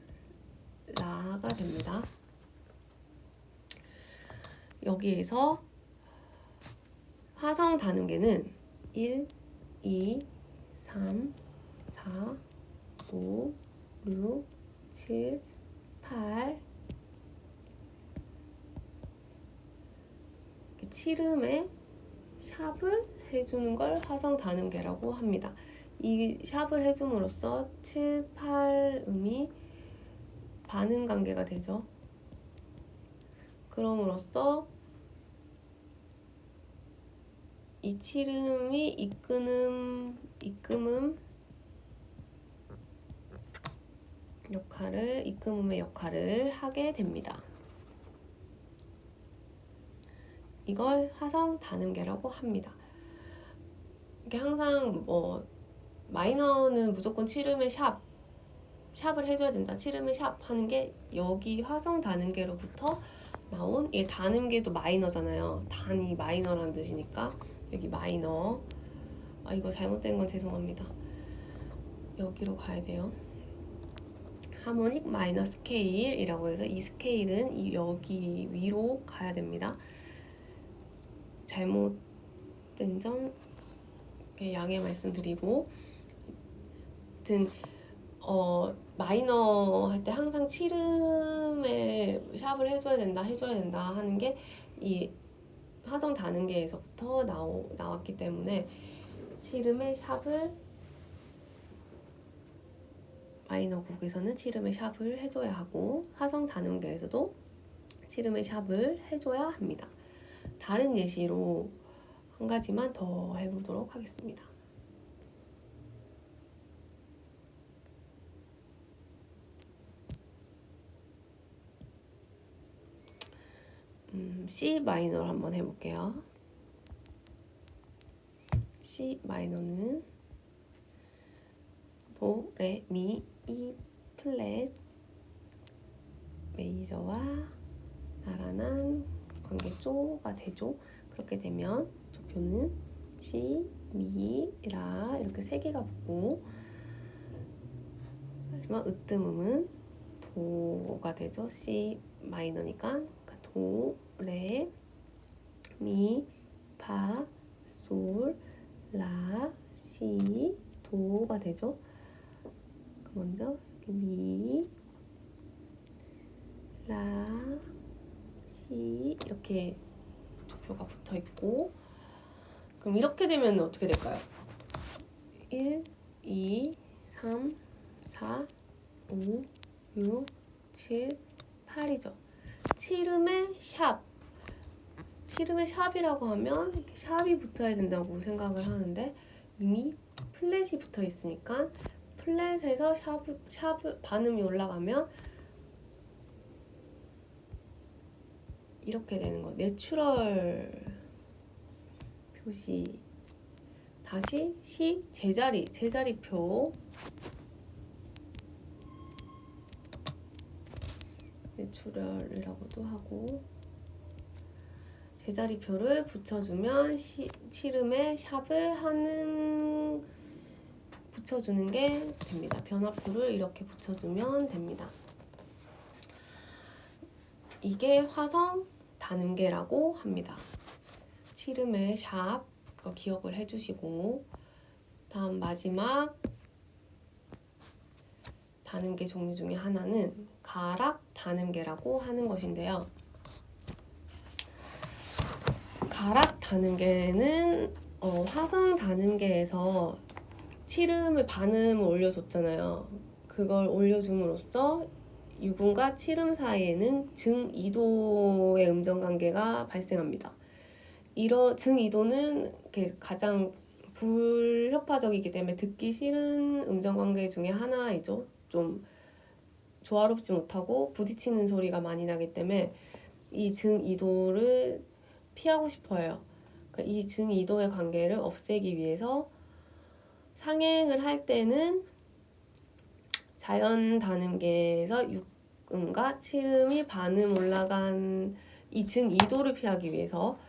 라가 됩니다. 여기에서 화성 다능계는 1, 2, 3, 4, 5, 6, 7, 8 칠음에 샵을 해주는 걸 화성 다능계라고 합니다. 이 샵을 해줌으로써 7, 8음이 반음 관계가 되죠. 그럼으로써 이 칠음이 이끄음 이끄음의 역할을 하게 됩니다. 이걸 화성 다능계라고 합니다. 이게 항상 마이너는 무조건 칠음의 샵을 해줘야 된다. 칠음의 샵 하는 게 여기 화성 다능계로부터 나온, 이게 다능계도 마이너잖아요. 단이 마이너라는 뜻이니까 여기 마이너. 이거 잘못된 건 죄송합니다. 여기로 가야 돼요. 하모닉 마이너 스케일이라고 해서 이 스케일은 여기 위로 가야 됩니다. 잘못된 점 양해 말씀드리고, 아무튼 마이너 할 때 항상 칠음에 샵을 해줘야 된다 하는 게 이 화성 다능계에서부터 나왔기 때문에 칠음의 샵을 마이너 곡에서는 칠음의 샵을 해줘야 하고 화성 다능계에서도 칠음의 샵을 해줘야 합니다. 다른 예시로 한 가지만 더 해보도록 하겠습니다. C 마이너를 한번 해볼게요. C 마이너는 도, 레, 미, 이 플랫 메이저와 나란한 관계조가 되죠. 그렇게 되면 조표는 C, 미, 라 이렇게 세 개가 붙고, 하지만 으뜸음은 도가 되죠. C 마이너니까 도, 레, 미, 파, 솔, 라, 시, 도가 되죠. 먼저 여기 미, 라, 시 이렇게 조표가 붙어 있고, 그럼 이렇게 되면 어떻게 될까요? 1, 2, 3, 4, 5, 6, 7, 8이죠. 칠음의 샵. 칠음의 샵이라고 하면 이렇게 샵이 붙어야 된다고 생각을 하는데 이미 플랫이 붙어 있으니까 플랫에서 샵 반음이 올라가면 이렇게 되는 거. 내추럴 표시. 다시 시 제자리표. 내추럴이라고도 하고 제자리표를 붙여주면 칠음에 샵을 붙여주는 게 됩니다. 변화표를 이렇게 붙여주면 됩니다. 이게 화성 단음계라고 합니다. 칠음의 샵 기억을 해주시고, 다음 마지막 단음계 종류 중에 하나는 가락 단음계라고 하는 것인데요. 가락 단음계는 화성 단음계에서 칠음을 반음을 올려줬잖아요. 그걸 올려줌으로써 유금과 칠음 사이에는 증2도의 음정 관계가 발생합니다. 증2도는 가장 불협화적이기 때문에 듣기 싫은 음정 관계 중에 하나이죠. 좀 조화롭지 못하고 부딪히는 소리가 많이 나기 때문에 이 증2도를 피하고 싶어요. 그러니까 이 증2도의 관계를 없애기 위해서 상행을 할 때는 자연 단음계에서 육음과 칠음이 반음 올라간 이 증2도를 피하기 위해서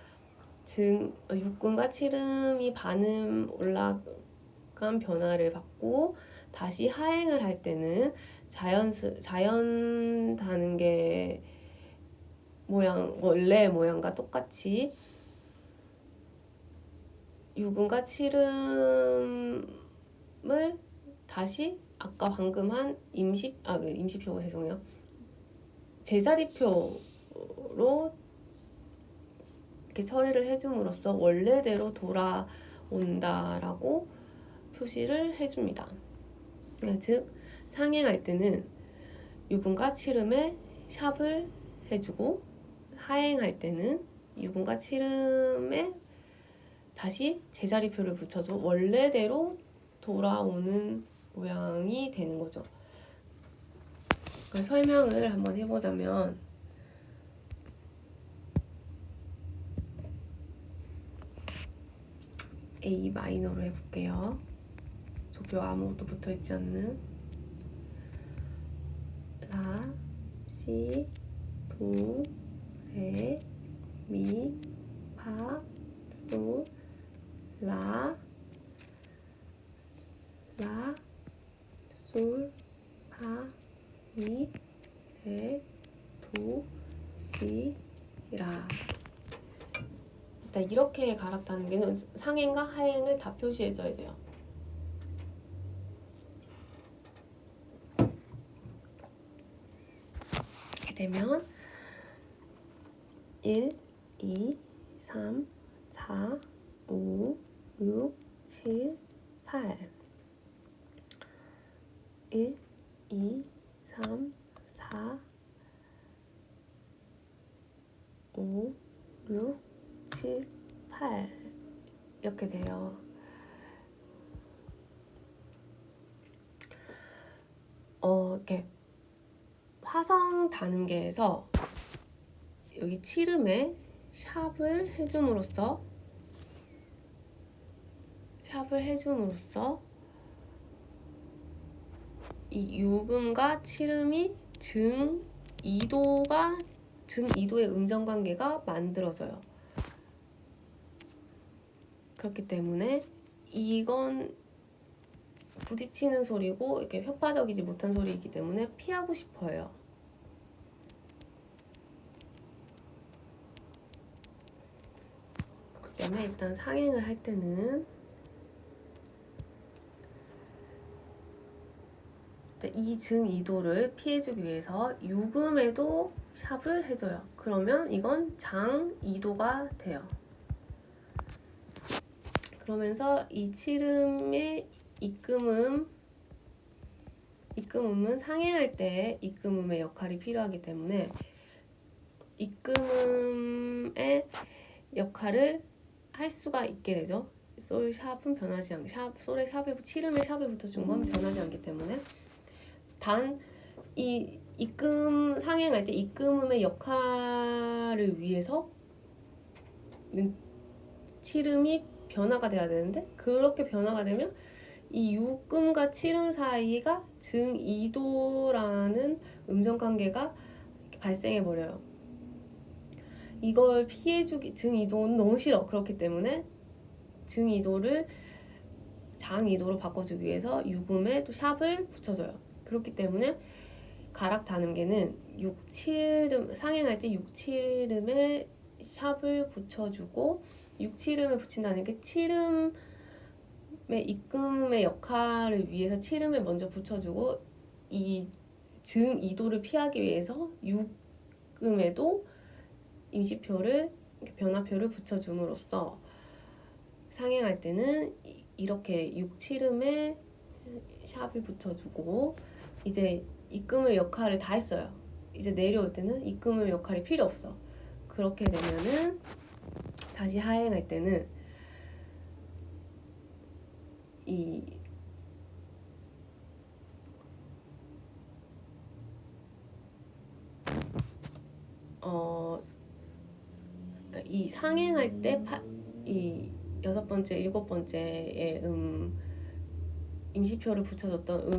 육음과 칠음이 반음 올라간 변화를 받고 다시 하행을 할 때는 자연 단음계 원래 모양과 똑같이 육음과 칠음을 다시 아까 방금 한 임시표가 죄송해요. 제자리표로 이렇게 처리를 해줌으로써 원래대로 돌아온다라고 표시를 해줍니다. 즉 상행할 때는 육음과 칠음에 샵을 해주고 하행할 때는 육음과 칠음에 다시 제자리표를 붙여줘 원래대로 돌아오는 모양이 되는 거죠. 설명을 한번 해보자면 A 마이너로 해볼게요. 조표 아무것도 붙어있지 않는 라, 시, 도, 레, 미, 파, 솔, 라, 솔, 파, 미, 레, 도, 시, 라. 일단 이렇게 가락 단계는 상행과 하행을 다 표시해줘야 돼요. 이렇게 되면 1, 2, 3, 4, 5, 6, 7, 8 1, 2, 3, 4, 5, 6, 7, 8 이렇게 돼요. 이렇게 화성 단음계에서 여기 칠음에 샵을 해줌으로써 이 육음과 칠음이 증2도의 음정 관계가 만들어져요. 그렇기 때문에 이건 부딪히는 소리고 이렇게 협파적이지 못한 소리이기 때문에 피하고 싶어요. 다음에 일단 상행을 할 때는 이 증이도를 피해주기 위해서 유금에도 샵을 해줘요. 그러면 이건 장이도가 돼요. 그러면서 이 칠음의 입금음은 상행할 때 입금음의 역할이 필요하기 때문에 입금음의 역할을 할 수가 있게 되죠. 솔 샵은 변하지 않게 솔의 샵에 칠음의 샵에 붙여준 건 변하지 않기 때문에 단 이 입금 상행할 때 입금음의 역할을 위해서 칠음이 변화가 돼야 되는데 그렇게 변화가 되면 이 유금과 칠음 사이가 증이도라는 음정 관계가 발생해 버려요. 이걸 피해주기 증이도는 너무 싫어. 그렇기 때문에 증이도를 장이도로 바꿔주기 위해서 유금에 또 샵을 붙여줘요. 그렇기 때문에 가락 단음계는 6, 7음 상행할 때 6, 7음에 샵을 붙여주고 6, 7음에 붙인다는 게 7음의 입금의 역할을 위해서 7음에 먼저 붙여주고 이 증이도를 피하기 위해서 6음에도 임시표를 변화표를 붙여줌으로써 상행할 때는 이렇게 6, 7음에 샵을 붙여주고 이제 입금의 역할을 다 했어요. 이제 내려올 때는 입금의 역할이 필요 없어. 그렇게 되면은 다시 하행할 때는 이 상행할 때 이 여섯 번째, 일곱 번째에 임시표를 붙여줬던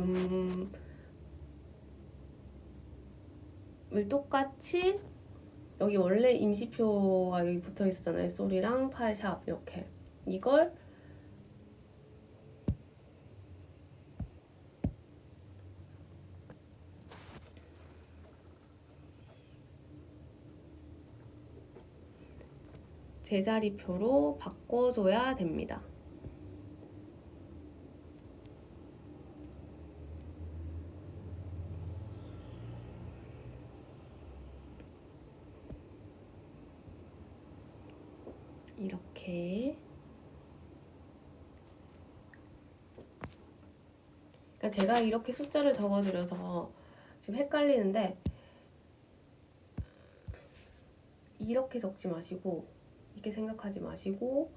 음을 똑같이 여기 원래 임시표가 여기 붙어 있었잖아요. 솔이랑 파샵 이렇게 이걸 제자리표로 바꿔줘야 됩니다. 이렇게 그러니까 제가 이렇게 숫자를 적어드려서 지금 헷갈리는데 이렇게 적지 마시고 이렇게 생각하지 마시고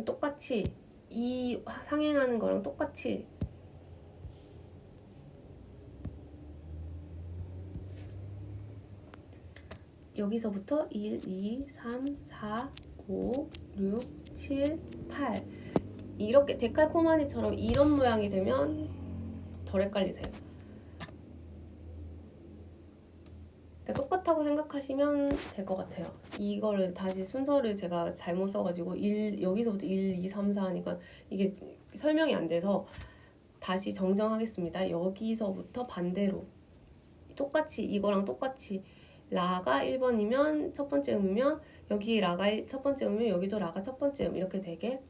똑같이 이 상행하는 거랑 똑같이 여기서부터 1, 2, 3, 4, 5, 6, 7, 8 이렇게 데칼코마니처럼 이런 모양이 되면 덜 헷갈리세요. 그러니까 똑같다고 생각하시면 될 것 같아요. 이거를 다시 순서를 제가 잘못 써가지고 여기서부터 1, 2, 3, 4 하니까 이게 설명이 안 돼서 다시 정정하겠습니다. 여기서부터 반대로 똑같이 이거랑 똑같이 라가 1번이면 첫 번째 음이면 여기 라가 첫 번째 음이면 여기도 라가 첫 번째 음 이렇게 되게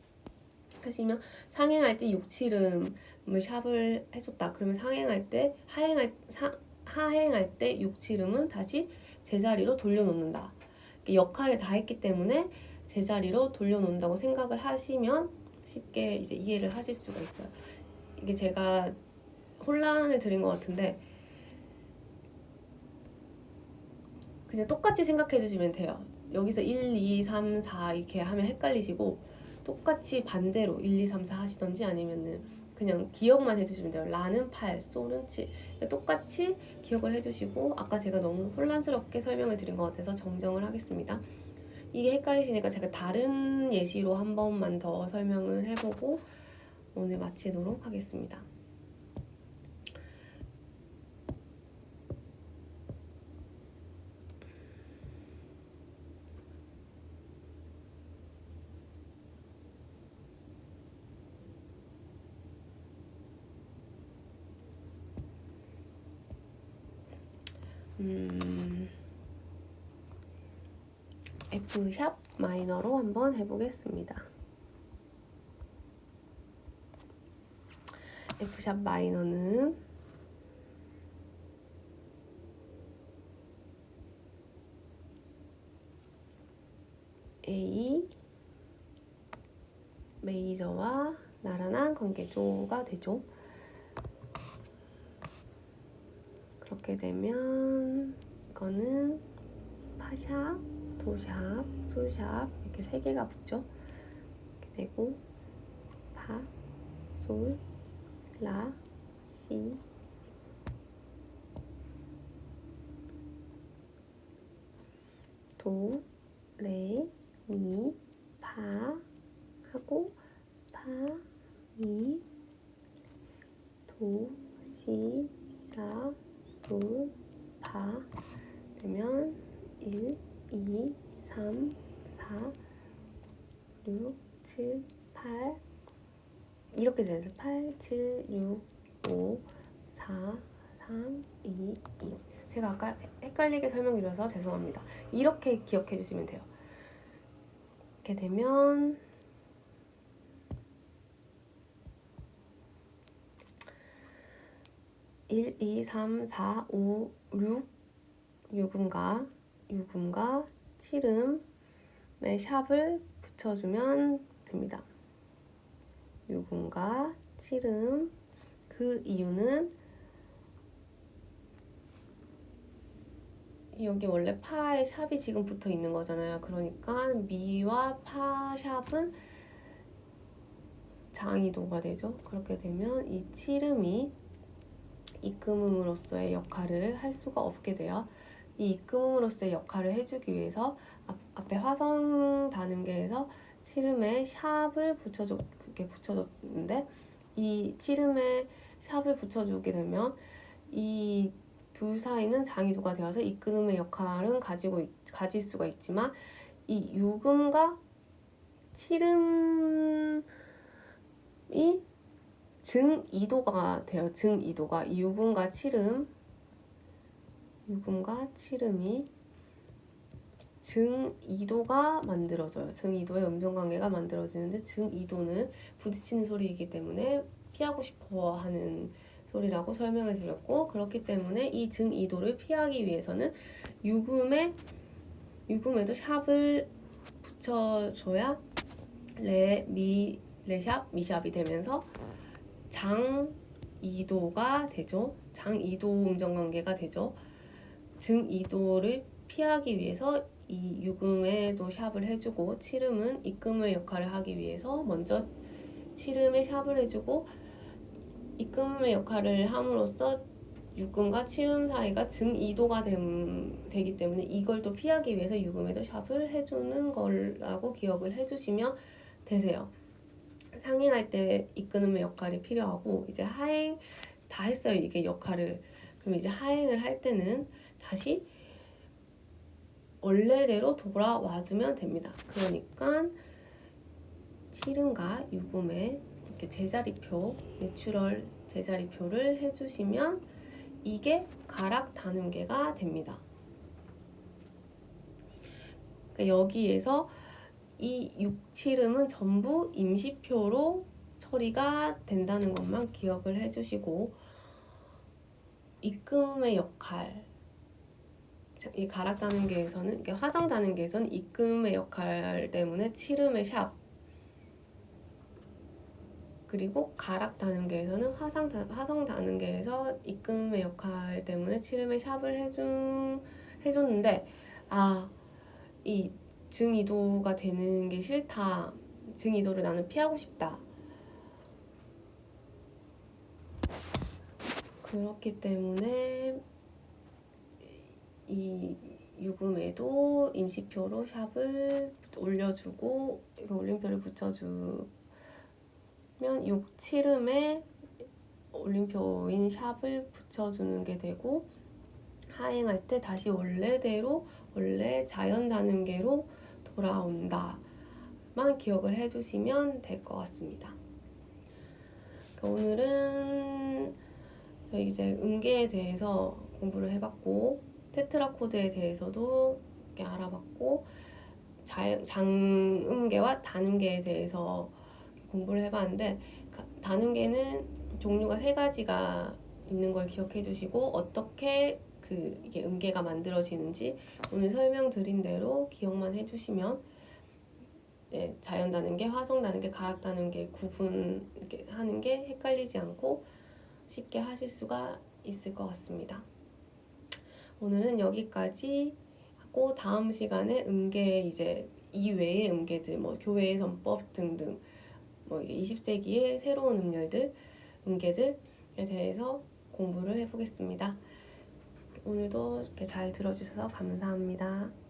하시면 상행할 때 6, 7음을 샵을 해줬다. 그러면 상행할 때 하행할 때 6, 7음은 다시 제자리로 돌려놓는다. 역할을 다 했기 때문에 제자리로 돌려놓는다고 생각을 하시면 쉽게 이제 이해를 하실 수가 있어요. 이게 제가 혼란을 드린 것 같은데 그냥 똑같이 생각해 주시면 돼요. 여기서 1, 2, 3, 4 이렇게 하면 헷갈리시고 똑같이 반대로 1, 2, 3, 4 하시던지 아니면은 그냥 기억만 해주시면 돼요. 라는 8, 솔은 7 똑같이 기억을 해주시고 아까 제가 너무 혼란스럽게 설명을 드린 것 같아서 정정을 하겠습니다. 이게 헷갈리시니까 제가 다른 예시로 한 번만 더 설명을 해보고 오늘 마치도록 하겠습니다. F샵 마이너로 한번 해보겠습니다. F샵 마이너는 A 메이저와 나란한 관계조가 되죠. 그렇게 되면 이거는 파샵, 도샵, 솔샵 이렇게 세 개가 붙죠. 이렇게 되고 파, 솔, 라, 시, 도, 레, 미, 파 하고 파, 미, 도, 시, 라, 솔, 파 되면 1, 2, 3, 4, 6, 7, 8 이렇게 돼서 8, 7, 6, 5, 4, 3, 2, 1 제가 아까 헷갈리게 설명드려서 죄송합니다. 이렇게 기억해 주시면 돼요. 이렇게 되면 1, 2, 3, 4, 5, 6 6음과 7음의 샵을 붙여주면 됩니다. 6음과 7음 그 이유는 여기 원래 파의 샵이 지금 붙어 있는 거잖아요. 그러니까 미와 파 샵은 장이도가 되죠. 그렇게 되면 이 7음이 입금음으로서의 역할을 할 수가 없게 돼요. 이 입금음으로서의 역할을 해주기 위해서 앞에 화성 단음계에서 7음에 샵을 이렇게 붙여줬는데 이 7음에 샵을 붙여주게 되면 이 둘 사이는 장이도가 되어서 입금음의 역할은 가질 수가 있지만 이 6음과 7음이 증2도가 돼요. 증2도가 이 6음과 7음이 증2도가 만들어져요. 증2도의 음정관계가 만들어지는데 증2도는 부딪히는 소리이기 때문에 피하고 싶어 하는 소리라고 설명을 드렸고 그렇기 때문에 이 증2도를 피하기 위해서는 6음에도 샵을 붙여줘야 레, 미, 레샵, 미샵이 되면서 장2도가 되죠. 장2도 음정관계가 되죠. 증2도를 피하기 위해서 이 6음에도 샵을 해주고 7음은 입금의 역할을 하기 위해서 먼저 7음에 샵을 해주고 입금의 역할을 함으로써 6음과 7음 사이가 증2도가 되기 때문에 이걸 또 피하기 위해서 6음에도 샵을 해주는 거라고 기억을 해주시면 되세요. 상행할 때 이끄는 역할이 필요하고 이제 하행 다 했어요. 이게 역할을. 그럼 이제 하행을 할 때는 다시 원래대로 돌아와주면 됩니다. 그러니까 7음과 6음에 이렇게 제자리표, 내추럴 제자리표를 해주시면 이게 가락 단음계가 됩니다. 그러니까 여기에서 이 6, 7음은 전부 임시표로 처리가 된다는 것만 기억을 해주시고 입금의 역할 이 가락 단음계에서는 화성 단음계에서는 입금의 역할 때문에 7음의 샵 그리고 가락 단음계에서는 화성 단음계에서 입금의 역할 때문에 7음의 샵을 해줬는데 이 증2도가 되는 게 싫다. 증2도를 나는 피하고 싶다. 그렇기 때문에 이 6음에도 임시표로 샵을 올려주고 이거 올림표를 붙여주면 6, 7음에 올림표인 샵을 붙여주는 게 되고 하행할 때 다시 원래 자연 단음계로 돌아온다만 기억을 해주시면 될 것 같습니다. 오늘은 저희 이제 음계에 대해서 공부를 해봤고 테트라코드에 대해서도 이렇게 알아봤고 장음계와 단음계에 대해서 공부를 해봤는데 단음계는 종류가 3가지가 있는 걸 기억해 주시고 어떻게 이게 음계가 만들어지는지 오늘 설명드린 대로 기억만 해주시면 네, 자연 단음계, 화성 단음계, 가락 단음계 구분 이렇게 하는 게 헷갈리지 않고 쉽게 하실 수가 있을 것 같습니다. 오늘은 여기까지 하고 다음 시간에 음계 이제 이외의 음계들 뭐 교회의 전법 등등 뭐 이게 20세기의 새로운 음열들 음계들에 대해서 공부를 해보겠습니다. 오늘도 이렇게 잘 들어주셔서 감사합니다.